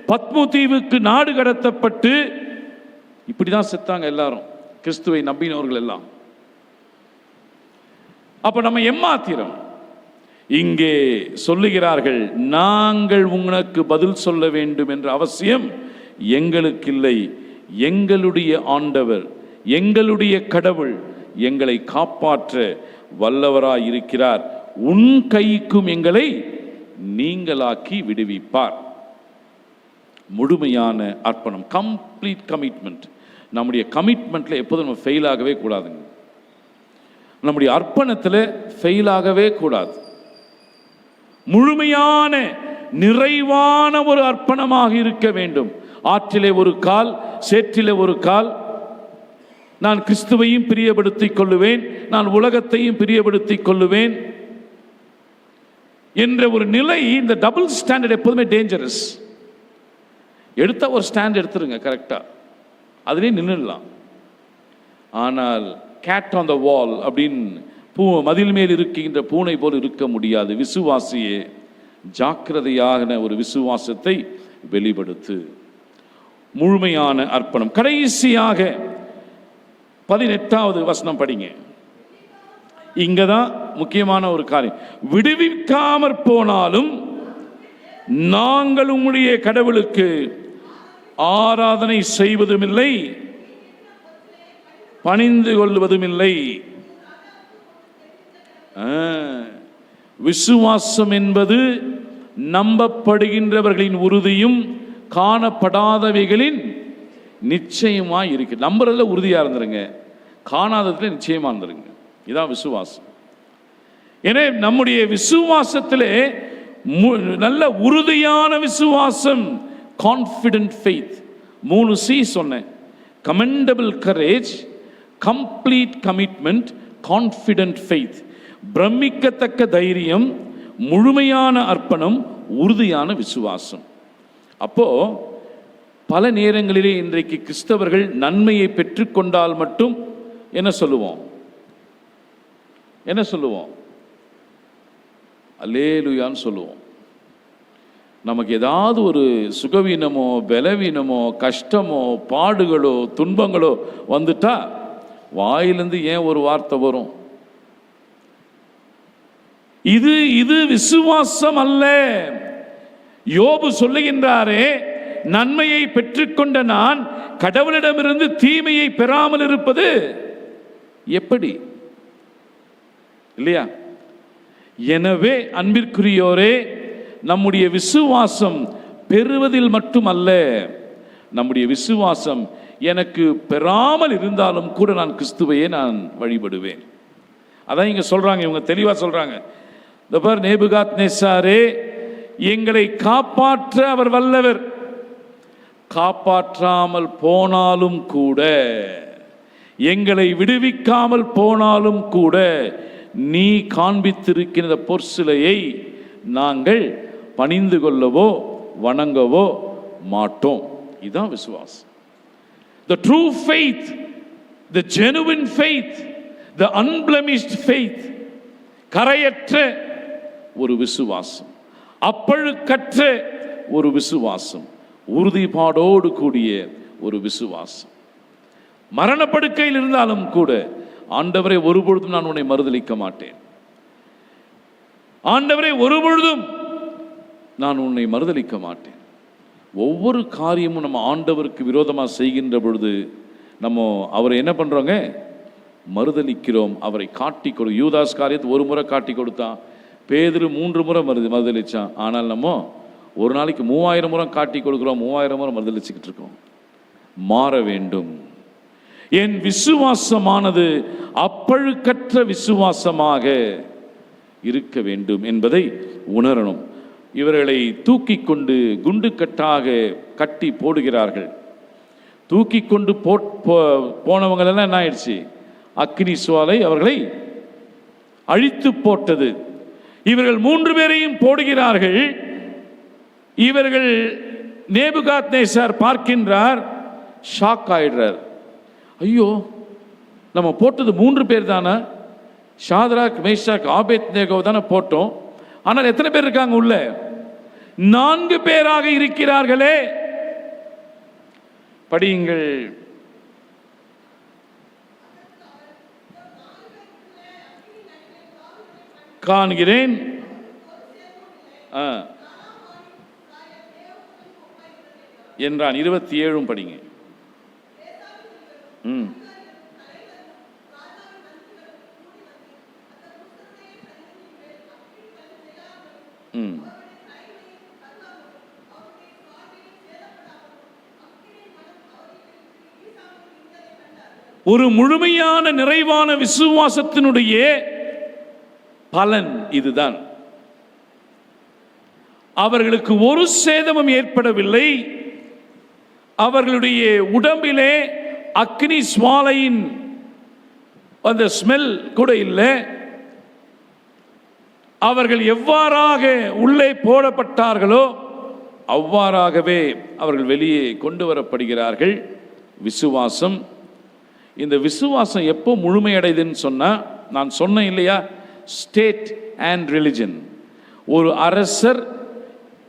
பத்மு தீவுக்கு நாடு கடத்தப்பட்டு இப்படிதான் செத்தாங்க எல்லாரும், கிறிஸ்துவை நம்பினவர்கள் எல்லாம். அப்ப நம்ம எம்மாத்திரம் இங்கே சொல்லுகிறார்கள், நாங்கள் உனக்கு பதில் சொல்ல வேண்டும் என்ற அவசியம் எங்களுக்கு இல்லை. எங்களுடைய ஆண்டவர், எங்களுடைய கடவுள் எங்களை காப்பாற்ற வல்லவராய் இருக்கிறார். உன் கைக்கும் எங்களை நீங்களாக்கி விடுவிப்பார். முழுமையான அர்ப்பணம், கம்ப்ளீட் கமிட்மெண்ட். நம்முடைய கமிட்மெண்ட்ல எப்போதும் நம்ம ஃபெயில் ஆகவே கூடாதுங்க. நம்முடைய அர்ப்பணத்தில் ஃபெயில் ஆகவே கூடாது. முழுமையான நிறைவான ஒரு அர்ப்பணமாக இருக்க வேண்டும். ஆற்றிலே ஒரு கால், சேற்றிலே ஒரு கால். நான் கிறிஸ்துவையும் பிரியப்படுத்திக் கொள்ளுவேன், நான் உலகத்தையும் பிரியப்படுத்திக் கொள்ளுவேன் என்ற ஒரு நிலை. இந்த டபுள் ஸ்டாண்டர்ட் எப்போதுமே டேஞ்சரஸ். எடுத்த ஒரு ஸ்டாண்ட் எடுத்துருங்க கரெக்டா, அதுலேயே நின்றுடலாம். ஆனால் கேட் ஆன் த வால் அப்படின்னு மதில் மேல் இருக்கின்ற பூனை போல் இருக்க முடியாது. விசுவாசியே, ஜாக்கிரதையான ஒரு விசுவாசத்தை வெளிப்படுத்து. முழுமையான அர்ப்பணம். கடைசியாக 18வது வசனம் படிங்க. இங்கதான் முக்கியமான ஒரு காரியம். விடுவிக்காமற் போனாலும் நாங்கள் உம்முடைய கடவுளுக்கு ஆராதனை செய்வதும் இல்லை, பணிந்து கொள்வதும் இல்லை. விசுவாசம் என்பது நம்பப்படுகின்றவர்களின் உறுதியும் காணப்படாதவைகளின் நிச்சயமாய் இருக்கு. நம்புறதுல உறுதியா இருந்துருங்க, காணாததுல நிச்சயமா இருந்துருங்க. இதான் விசுவாசம். எனவே நம்முடைய விசுவாசத்திலே நல்ல உறுதியான விசுவாசம், கான்ஃபிடென்ட் ஃபெய்த். 3 C சொன்னேன். Commendable courage, complete commitment, confident faith. பிரமிக்கத்தக்க தைரியம், முழுமையான அர்ப்பணம், உறுதியான விசுவாசம். அப்போ பல நேரங்களிலே இன்றைக்கு கிறிஸ்தவர்கள் நன்மையை பெற்றுக்கொண்டால் மட்டும் என்ன சொல்லுவோம்? அல்லேலூயான்னு சொல்லுவோம். நமக்கு ஏதாவது ஒரு சுகவீனமோ பலவீனமோ கஷ்டமோ பாடுகளோ துன்பங்களோ வந்துட்டா வாயிலிருந்து ஏன் ஒரு வார்த்தை வரும்? இது விசுவாசம் அல்ல. யோபு சொல்லுகின்றாரே, நன்மையை பெற்றுக்கொண்ட நான் கடவுளிடமிருந்து தீமையை பெறாமல் இருப்பது எப்படி? இல்லையா? எனவே அன்பிற்குரியோரே, நம்முடைய விசுவாசம் பெறுவதில் மட்டுமல்ல, நம்முடைய விசுவாசம் எனக்கு பெறாமல் இருந்தாலும் கூட நான் கிறிஸ்துவையே நான் வழிபடுவேன். அதான் இங்க சொல்றாங்க, இவங்க தெளிவா சொல்றாங்க. இந்த பார், நேபுகாத்நேச்சாரே, எங்களை காப்பாற்ற அவர் வல்லவர், காப்பாற்றாமல் போனாலும் கூட, எங்களை விடுவிக்காமல் போனாலும் கூட, நீ காண்பித்திருக்கிற பொற்சிலையை நாங்கள் பணிந்து கொள்ளவோ வணங்கவோ மாட்டோம். இதுதான் விசுவாசம். The true faith, the genuine faith, the unblemished faith, கரையற்ற ஒரு விசுவாசம், அப்பழுக்கற்ற ஒரு விசுவாசம், உறுதிப்பாடோடு கூடிய ஒரு விசுவாசம். மரணப்படுக்கையில் இருந்தாலும் கூட, ஆண்டவரை ஒருபொழுதும் நான் உன்னை மறுதலிக்க மாட்டேன், ஆண்டவரை ஒருபொழுதும் நான் உன்னை மறுதலிக்க மாட்டேன். ஒவ்வொரு காரியமும் நம்ம ஆண்டவருக்கு விரோதமாக செய்கின்ற பொழுது நம்ம அவரை என்ன பண்ணுறோங்க? மறுதலிக்கிறோம். அவரை காட்டி கொடு. யூதாஸ் காரியத்தை ஒரு முறை காட்டி கொடுத்தான், பேதுரு 3 முறை மறுதலிச்சான். ஆனால் நம்ம ஒரு நாளைக்கு 3000 முறை காட்டி கொடுக்குறோம், 3000 முறை மறுதலிச்சுக்கிட்டு இருக்கோம். மாற வேண்டும். என் விசுவாசமானது அப்பழுக்கற்ற விசுவாசமாக இருக்க வேண்டும் என்பதை உணரணும். இவர்களை தூக்கி கொண்டு குண்டு கட்டாக கட்டி போடுகிறார்கள். தூக்கி கொண்டு போனவங்களெல்லாம் என்ன ஆயிடுச்சு? அக்கினி சுவாலை அவர்களை அழித்து போட்டது. இவர்கள் 3 பேரையும் போடுகிறார்கள். இவர்கள் நேபுகாத்நேச்சார் பார்க்கின்றார், ஷாக் ஆயிடுறார். ஐயோ, நம்ம போட்டது 3 பேர் தானே, ஷாத்ராக், மேஷாக், ஆபேத்நேகோ தானே போட்டோம். ஆனால் எத்தனை பேர் இருக்காங்க உள்ள? 4 பேராக இருக்கிறார்களே. படியுங்கள். காண்கிறேன் என்றான். 27 படிங்க. ஒரு முழுமையான நிறைவான விசுவாசத்தினுடைய பலன் இதுதான். அவர்களுக்கு ஒரு சேதமும் ஏற்படவில்லை. அவர்களுடைய உடம்பிலே அக்னி சுவாலையின் அந்த ஸ்மெல் கூட இல்லை. அவர்கள் எவ்வாறாக உள்ளே போடப்பட்டார்களோ அவ்வாறாகவே அவர்கள் வெளியே கொண்டு வரப்படுகிறார்கள். விசுவாசம், இந்த விசுவாசம் எப்போ முழுமையடைதுன்னு சொன்னா, நான் சொன்னேன் இல்லையா, ஸ்டேட் அண்ட் ரிலிஜன். ஒரு அரசர்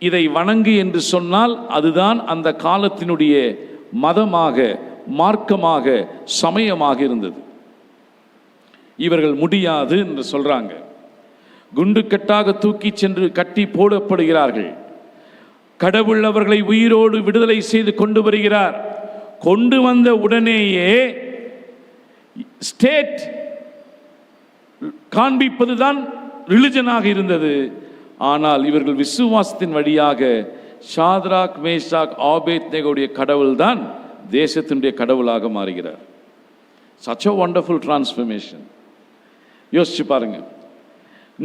இதை வணங்கு என்று சொன்னால் அதுதான் அந்த காலத்தினுடைய மதமாக, மார்க்கமாக, சமயமாக இருந்தது. இவர்கள் முடியாது என்று சொல்றாங்க. குண்டு கட்டாக தூக்கி சென்று கட்டி போடப்படுகிறார்கள். கடவுள் அவர்களை உயிரோடு விடுதலை செய்து கொண்டு வருகிறார். கொண்டு வந்த உடனேயே ஸ்டேட் காண்பிப்பதுதான் ரிலிஜனாக இருந்தது. ஆனால் இவர்கள் விசுவாசத்தின் வழியாக ஷாத்ராக், மேஷாக், ஆபேத்நேகோவுடைய கடவுள் தான் தேசத்தினுடைய கடவுளாக மாறுகிறார். such a wonderful transformation. யோசிச்சு பாருங்க.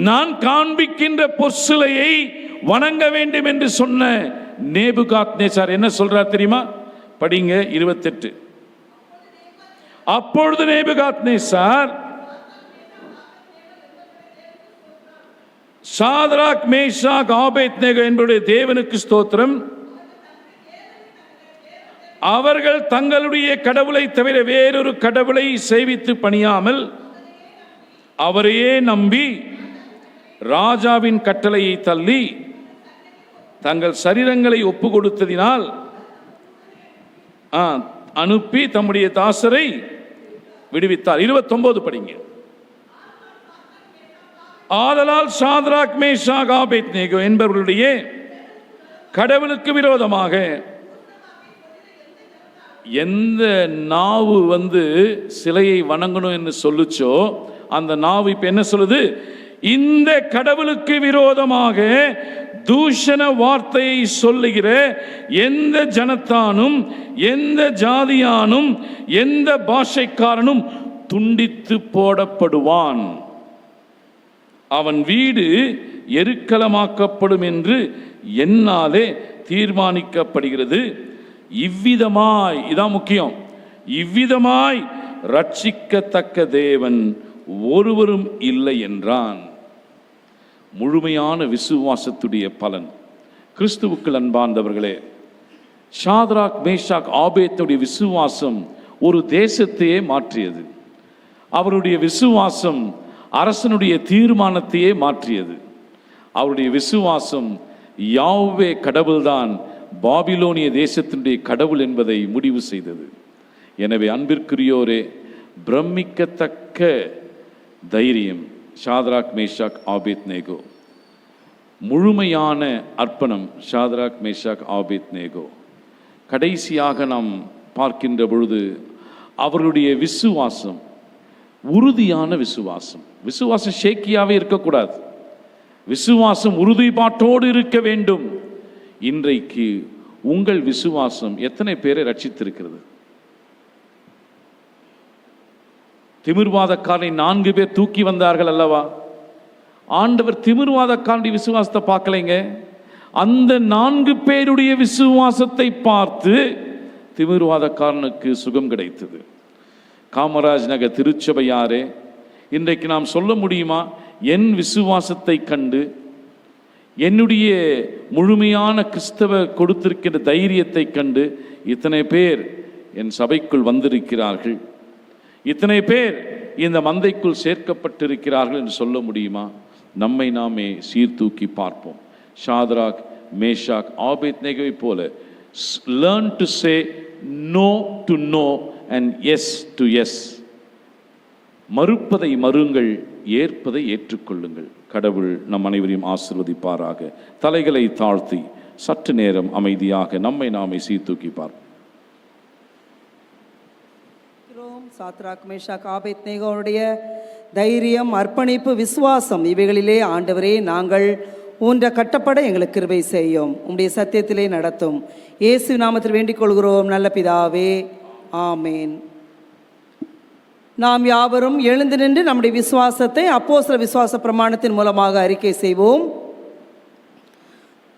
நான் காண்பிக்கின்ற பொற்சிலையை வணங்க வேண்டும் என்று சொன்ன நேபுகாத்நேச்சார் என்ன சொல்றார் தெரியுமா? படிங்க 28. அப்பொழுது நேபுகாத்நேச்சார் ஷாத்ராக், மேஷாக், ஆபேத்நேகோ என்பவருடைய தேவனுக்கு ஸ்தோத்திரம், அவர்கள் தங்களுடைய கடவுளை தவிர வேறொரு கடவுளை சேவித்து பணியாமல் அவரையே நம்பி ராஜாவின் கட்டளையை தள்ளி தங்கள் சரீரங்களை ஒப்பு கொடுத்ததினால் அனுப்பி தம்முடைய தாசரை விடுவித்தார். 29 படிங்க. ஆதலால் ஷாத்ராக், மேஷாக், ஆபேத்நேகோ என்பவர்களுடைய கடவுளுக்கு விரோதமாக எந்த நாவு சிலையை வணங்கணும் என்று சொல்லுச்சோ அந்த நாவு இப்ப என்ன சொல்லுது? இந்த கடவுளுக்கு விரோதமாக தூஷண வார்த்தையை சொல்லுகிற எந்த ஜனத்தானும் எந்த ஜாதியானும் எந்த பாஷைக்காரனும் துண்டித்து போடப்படுவான், அவன் வீடு எருக்களமாக்கப்படும் என்று என்னாலே தீர்மானிக்கப்படுகிறது. இவ்விதமாய், இதான் முக்கியம், இவ்விதமாய் ரட்சிக்கத்தக்க தேவன் ஒருவரும் இல்லை என்றான். முழுமையான விசுவாசத்துடைய பலன். கிறிஸ்துவுக்குள் அன்பார்ந்தவர்களே, ஷாத்ராக் மேஷாக் ஆபேத்துடைய விசுவாசம் ஒரு தேசத்தையே மாற்றியது. அவருடைய விசுவாசம் அரசனுடைய தீர்மானத்தையே மாற்றியது. அவருடைய விசுவாசம் யாவே கடவுள்தான் பாபிலோனிய தேசத்தினுடைய கடவுள் என்பதை முடிவு செய்தது. எனவே அன்பிற்குரியோரே, பிரமிக்கத்தக்க தைரியம் ஷாத்ராக் மேஷாக் ஆபேத்நேகோ. முழுமையான அர்ப்பணம் ஷாத்ராக் மேஷாக் ஆபேத்நேகோ. கடைசியாக நாம் பார்க்கின்ற பொழுது அவர்களுடைய விசுவாசம் உறுதியான விசுவாசம். விசுவாசம் ஷேக்கியாவே இருக்கக்கூடாது, விசுவாசம் உறுதிப்பாட்டோடு இருக்க வேண்டும். இன்றைக்கு உங்கள் விசுவாசம் எத்தனை பேரை ரட்சித்திருக்கிறது? திமிர்வாதக்காரனை 4 பேர் தூக்கி வந்தார்கள் அல்லவா? ஆண்டவர் திமிர்வாதக்காரனுடைய விசுவாசத்தை பார்க்கலைங்க, அந்த 4 பேருடைய விசுவாசத்தை பார்த்து திமிர்வாதக்காரனுக்கு சுகம் கிடைத்தது. காமராஜ் நகர் திருச்சபையாரே, இன்றைக்கு நாம் சொல்ல முடியுமா, என் விசுவாசத்தை கண்டு, என்னுடைய முழுமையான கிறிஸ்தவ கொடுத்திருக்கிற தைரியத்தை கண்டு இத்தனை பேர் என் சபைக்குள் வந்திருக்கிறார்கள், இத்தனை பேர் இந்த மந்தைக்குள் சேர்க்கப்பட்டிருக்கிறார்கள் என்று சொல்ல முடியுமா? நம்மை நாமே சீர்தூக்கி பார்ப்போம். ஷாத்ராக் மேஷாக் ஆபேத்நேகோவை போல learn to say no to no and yes to yes. மறுப்பதை மறுங்கள், ஏற்பதை ஏற்றுக்கொள்ளுங்கள். கடவுள் நம் அனைவரையும் ஆசீர்வதிப்பாராக. தலைகளை தாழ்த்தி சற்று நேரம் அமைதியாக நம்மை நாமே சீர்தூக்கி பார்ப்போம். சாத்ராக் மேஷாக் ஆபேத்நேகோவுடைய தைரியம், அர்ப்பணிப்பு, விசுவாசம், இவைகளிலே ஆண்டவரே நாங்கள் ஊன்ற கட்டப்பட எங்களுக்கு கிருபை செய்யும், உம்முடைய சத்தியத்திலே நடத்தும். இயேசு நாமத்தில் வேண்டிக் கொள்கிறோம் நல்ல பிதாவே, ஆமேன். நாம் யாவரும் எழுந்து நின்று நம்முடைய விசுவாசத்தை அப்போஸ்தல விசுவாச பிரமாணத்தின் மூலமாக அறிக்கை செய்வோம்.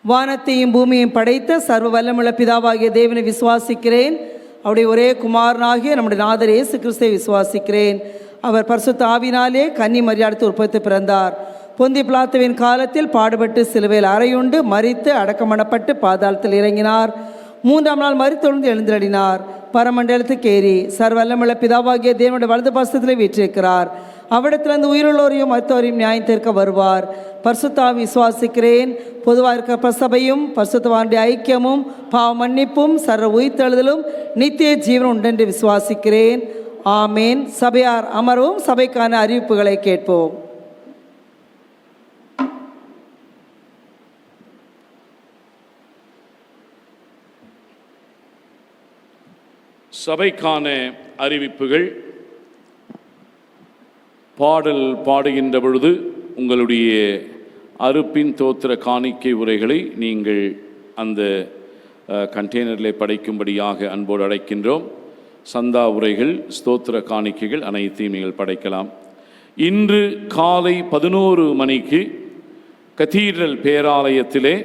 வானத்தையும் பூமியையும் படைத்த சர்வ வல்லமுள்ள பிதாவாகிய தேவனை விசுவாசிக்கிறேன். அவருடைய ஒரே குமாரனாகிய நம்முடைய நாதர் இயேசு கிறிஸ்துவை விசுவாசிக்கிறேன். அவர் பரிசுத்த ஆவினாலே கன்னி மரியாதை உற்பத்தி பிறந்தார். பொந்தி பிலாத்துவின் காலத்தில் பாடுபட்டு சிலுவையில் அறையுண்டு மரித்து அடக்கமணப்பட்டு பாதாளத்தில் இறங்கினார். 3ஆம் நாள் மரித்தெழுந்து எழுந்தருளினார். பரமண்டலத்துக்கு ஏறி சர்வல்லமுள்ள பிதாவாகிய தேவனுடைய வலது பாசத்திலே வீற்றிருக்கிறார். அவ்விடத்திலிருந்து உயிருள்ளோரையும் மருத்துவரையும் நியாயம் தீர்க்க வருவார். பரிசுத்தாவை விசுவாசிக்கிறேன். பொதுவாக இருக்க சபையும் பரிசுத்தவானுடைய ஐக்கியமும் பாவ மன்னிப்பும் சர்வ உயிர்த்தெழுதலும் நித்திய ஜீவன் உண்டென்று விசுவாசிக்கிறேன். ஆமேன். சபையார் அமர்வும். சபைக்கான அறிவிப்புகளை கேட்போம். சபைக்கான அறிவிப்புகள். பாடல் பாடுகின்ற பொழுது உங்களுடைய அறுப்பின் தோத்திர காணிக்கை உரைகளை நீங்கள் அந்த கண்டெய்னரில் படைக்கும்படியாக அன்போடு அழைக்கின்றோம். சந்தா உரைகள், ஸ்தோத்திர காணிக்கைகள் அனைத்தையும் நீங்கள் படைக்கலாம். இன்று காலை 11 மணிக்கு கதீட்ரல் பேராலயத்திலே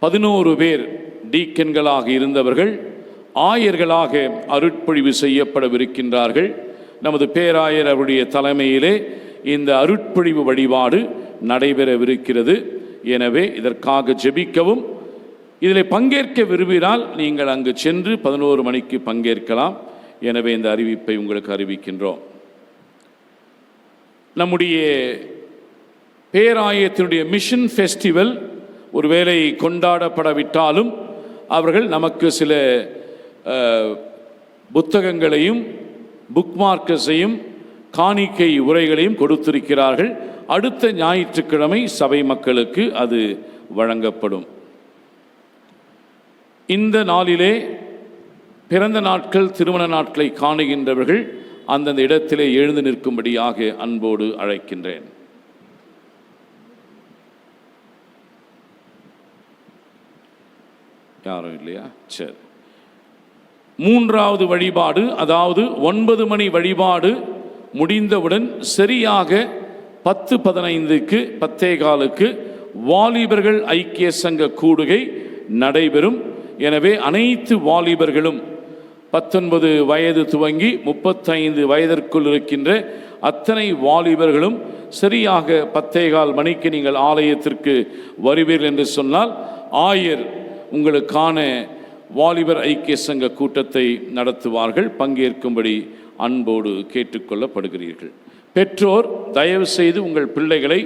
11 பேர் டீக்கன்களாக இருந்தவர்கள் ஆயர்களாக அருட்பொழிவு செய்யப்படவிருக்கின்றார்கள். நமது பேராயர் அவருடைய தலைமையிலே இந்த அருட்பொழிவு வழிபாடு நடைபெறவிருக்கிறது. எனவே இதற்காக ஜெபிக்கவும், இதில் பங்கேற்க விரும்பினால் நீங்கள் அங்கு சென்று 11 மணிக்கு பங்கேற்கலாம். எனவே இந்த அறிவிப்பை உங்களுக்கு அறிவிக்கின்றோம். நம்முடைய பேராயத்தினுடைய மிஷன் ஃபெஸ்டிவல் ஒருவேளை கொண்டாடப்படவிட்டாலும் அவர்கள் நமக்கு சில புத்தகங்களையும் புக்மார்க்கஸையும் காணிக்கை உரைகளையும் கொடுத்திருக்கிறார்கள். அடுத்த ஞாயிற்றுக்கிழமை சபை மக்களுக்கு அது வழங்கப்படும். இந்த நாளிலே பிறந்த நாட்கள், திருமண நாட்களை காணுகின்றவர்கள் அந்தந்த இடத்திலே எழுந்து நிற்கும்படியாக அன்போடு அழைக்கின்றேன். யாரும் இல்லையா? சரி. மூன்றாவது வழிபாடு, அதாவது 9 மணி வழிபாடு முடிந்தவுடன் சரியாக 10:15க்கு 10:15க்கு வாலிபர்கள் ஐக்கிய சங்க கூடுகை நடைபெறும். எனவே அனைத்து வாலிபர்களும் 19 வயது துவங்கி 35 வயதிற்குள் இருக்கின்ற அத்தனை வாலிபர்களும் சரியாக 10:15 மணிக்கு நீங்கள் ஆலயத்திற்கு வருவீர்கள் என்று சொன்னால் ஆயர் உங்களுக்கான வாலிபர் ஐக்கிய சங்க கூட்டத்தை நடத்துவார்கள். பங்கேற்கும்படி அன்போடு கேட்டுக்கொள்ளப்படுகிறீர்கள். பெற்றோர் தயவு செய்து உங்கள் பிள்ளைகளை,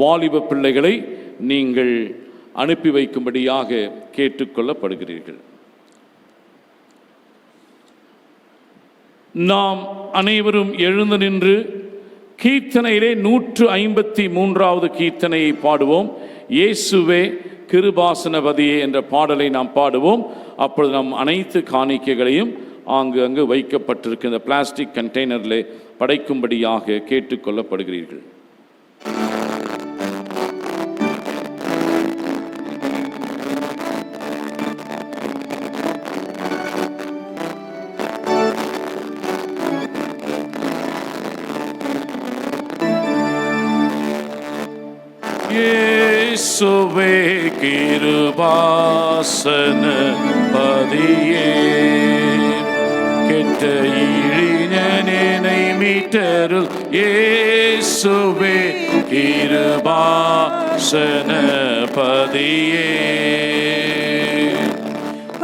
வாலிப பிள்ளைகளை நீங்கள் அனுப்பி வைக்கும்படியாக கேட்டுக்கொள்ளப்படுகிறீர்கள். நாம் அனைவரும் எழுந்து நின்று கீர்த்தனையிலே 153வது கீர்த்தனையை பாடுவோம். இயேசுவே கிருபாசனபதியே என்ற பாடலை நாம் பாடுவோம். அப்பொழுது நம் அனைத்து காணிக்கைகளையும் அங்கு வைக்கப்பட்டிருக்கிற இந்த பிளாஸ்டிக் கண்டெய்னரில் படைக்கும்படியாக கேட்டுக்கொள்ளப்படுகிறீர்கள். இயேசுவே கிருபாசனபதியே கெட்ட இழிஞனை மீட்டருள். இயேசுவே கிருபாசனபதியே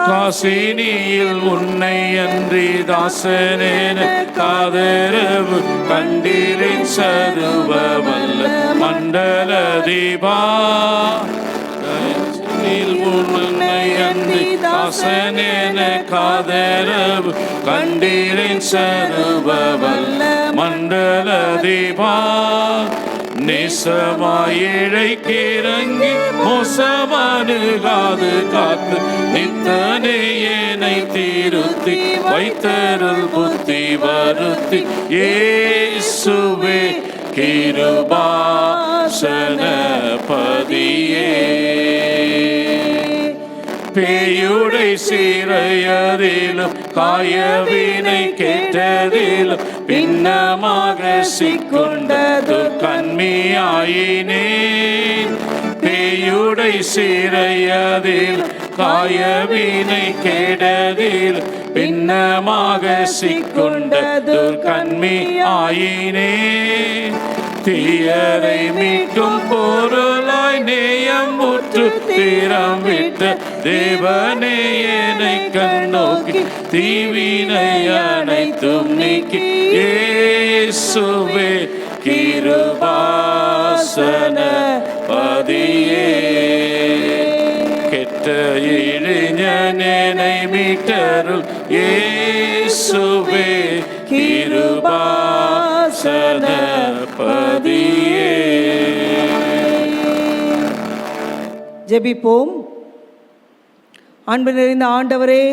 காசினியில் உன்னை அன்றி தாசனேன காதரவு கண்டீரின் சருவ வல்ல மண்டல தீபா. உன்னை அன்றி தாசனேன காதரவு கண்டீரின் சருவ வல்ல மண்டல தீபா. நேசமாயிழைக்கு இறங்கி மோசமானுகாது காத்து நித்தனே ஏனை திருத்தி வைத்தருள் புத்தி வருத்தி. இயேசுவே கிருபாசனபதியே பேயுடை சீரையதிலும் காயவினை கேட்டதிலும் பின்னமாக சிக்கொண்டது கண்மியாயினேன். பேயுடை சீரையதில் காயவினை கேட்டதில் பின்னமாக சிக்கொண்டது கண்மியாயினேன். தீயரை மீட்கும் பொருளாய் நேயம் முற்று தீரம் விட்ட தேவனே என்னை கண்ணோக்கி தீவினை அனைத்தும் நீக்கி. இயேசுவே கிருபாசனபதியே கெட்ட இழிஞனை மீட்டருள். இயேசுவே கிருபாசனபதியே. ஜெபிப்போம். அன்பு நிறைந்த ஆண்டவரே,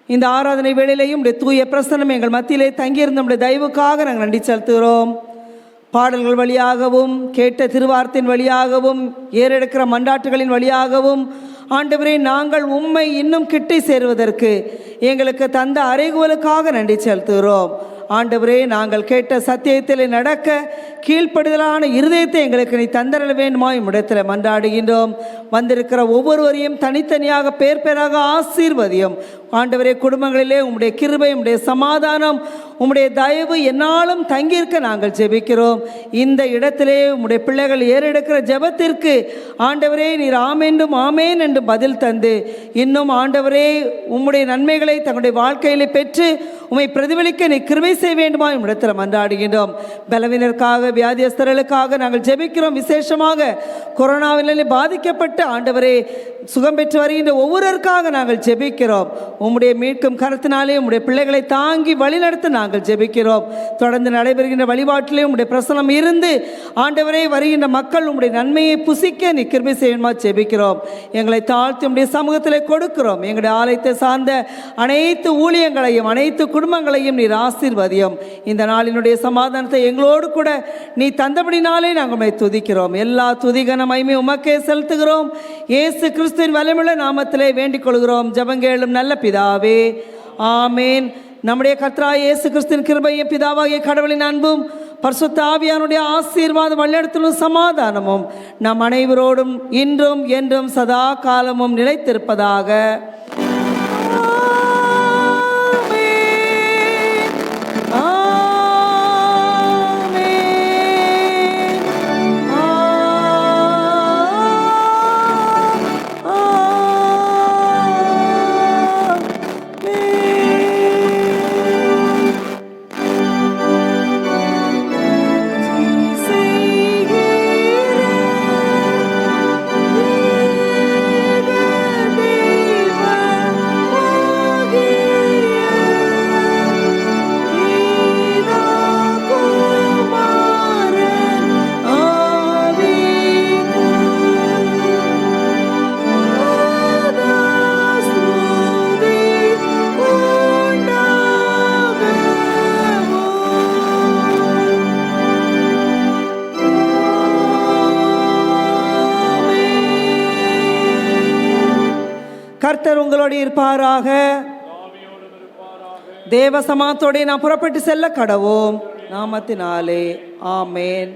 இந்த ஆராதனை வேளையிலையும் உடைய தூய பிரசன்னம் எங்கள் மத்தியிலே தங்கியிருந்த உடைய தயவுக்காக நாங்கள் நன்றி செலுத்துகிறோம். பாடல்கள் வழியாகவும் கேட்ட திருவார்த்தையின் வழியாகவும் ஏறெடுக்கிற மன்றாட்டுகளின் வழியாகவும் ஆண்டவரே நாங்கள் உம்மை இன்னும் கிட்டி சேருவதற்கு எங்களுக்கு தந்த அறைகூவலுக்காக நன்றி செலுத்துகிறோம். ஆண்டவரே, நாங்கள் கேட்ட சத்தியத்தில் நடக்க கீழ்ப்படுதலான இருதயத்தை எங்களுக்கு நீ தந்தரல வேண்டுமா இம்மிடத்தில் மன்றாடுகின்றோம். வந்திருக்கிற ஒவ்வொருவரையும் தனித்தனியாக பேர் பேராக ஆசீர்வதியும். ஆண்டவரே, குடும்பங்களிலே உம்முடைய கிருபை, உம்முடைய சமாதானம், உம்முடைய தயவு என்னாலும் தங்கியிருக்க நாங்கள் ஜெபிக்கிறோம். இந்த இடத்திலே உம்முடைய பிள்ளைகள் ஏறெடுக்கிற ஜெபத்திற்கு ஆண்டவரே நீர் ஆமென்றும் ஆமேன் என்று பதில் தந்து இன்னும் ஆண்டவரே உம்முடைய நன்மைகளை தங்களுடைய வாழ்க்கையிலே பெற்று உம்மை பிரதிபலிக்க நீ கிருபை செய்ய வேண்டுமா இடத்தில் மன்றாடுகின்றோம். பலவினருக்காக, வியாதியஸ்தர்களுக்காக நாங்கள் ஜெபிக்கிறோம். விசேஷமாக கொரோனாவிலே பாதிக்கப்பட்ட ஆண்டவரே சுகம் பெற்று வருகின்ற ஒவ்வொருவருக்காக நாங்கள் ஜெபிக்கிறோம். உம்முடைய மீட்கும் கருத்தினாலே உம்முடைய பிள்ளைகளை தாங்கி வழிநடத்த நாங்கள் நாங்கள் ஜெபிக்கிறோம். தொடர்ந்து நடைபெறுகின்ற வழிபாட்டிலே உம்முடைய பிரசனம் இருந்து ஆண்டவரே வருகின்ற மக்கள் உம்முடைய நன்மையை புசிக்க நீ கிருபை செய்யணுமா ஜெபிக்கிறோம். எங்களை தாழ்த்தி உம்முடைய சமூகத்திலே கொடுக்கிறோம். எங்களுடைய ஆலயத்தை சார்ந்த அனைத்து ஊழியங்களையும் அனைத்து குடும்பங்களையும் நீர் ஆசீர்வதியும். இந்த நாளினுடைய சமாதானத்தை எங்களோடு கூட நீ தந்தபடினாலே நாங்கள் உம்மை துதிக்கிறோம். எல்லா துதிகன மகிமை உமக்கே செலுத்துகிறோம். இயேசு கிறிஸ்துவின் வல்லமையுள்ள நாமத்திலே வேண்டிக் கொள்கிறோம் ஜெபங்கேளும் நல்ல பிதாவே, ஆமேன். நம்முடைய கர்த்தராகிய இயேசு கிறிஸ்துவின் கிருபையும் பிதாவாகிய கடவுளின் அன்பும் பரிசுத்த ஆவியானுடைய ஆசீர்வாதம் வழிநடத்தலும் சமாதானமும் நம் அனைவரோடும் இன்றும் என்றும் சதா காலமும் நிலைத்திருப்பதாக. கர்த்தர் உங்களோடு இருப்பாராக. தேவ சமாத்தோடு நாம் புறப்பட்டு செல்ல கடவோம் நாமத்தினாலே. ஆமேன்.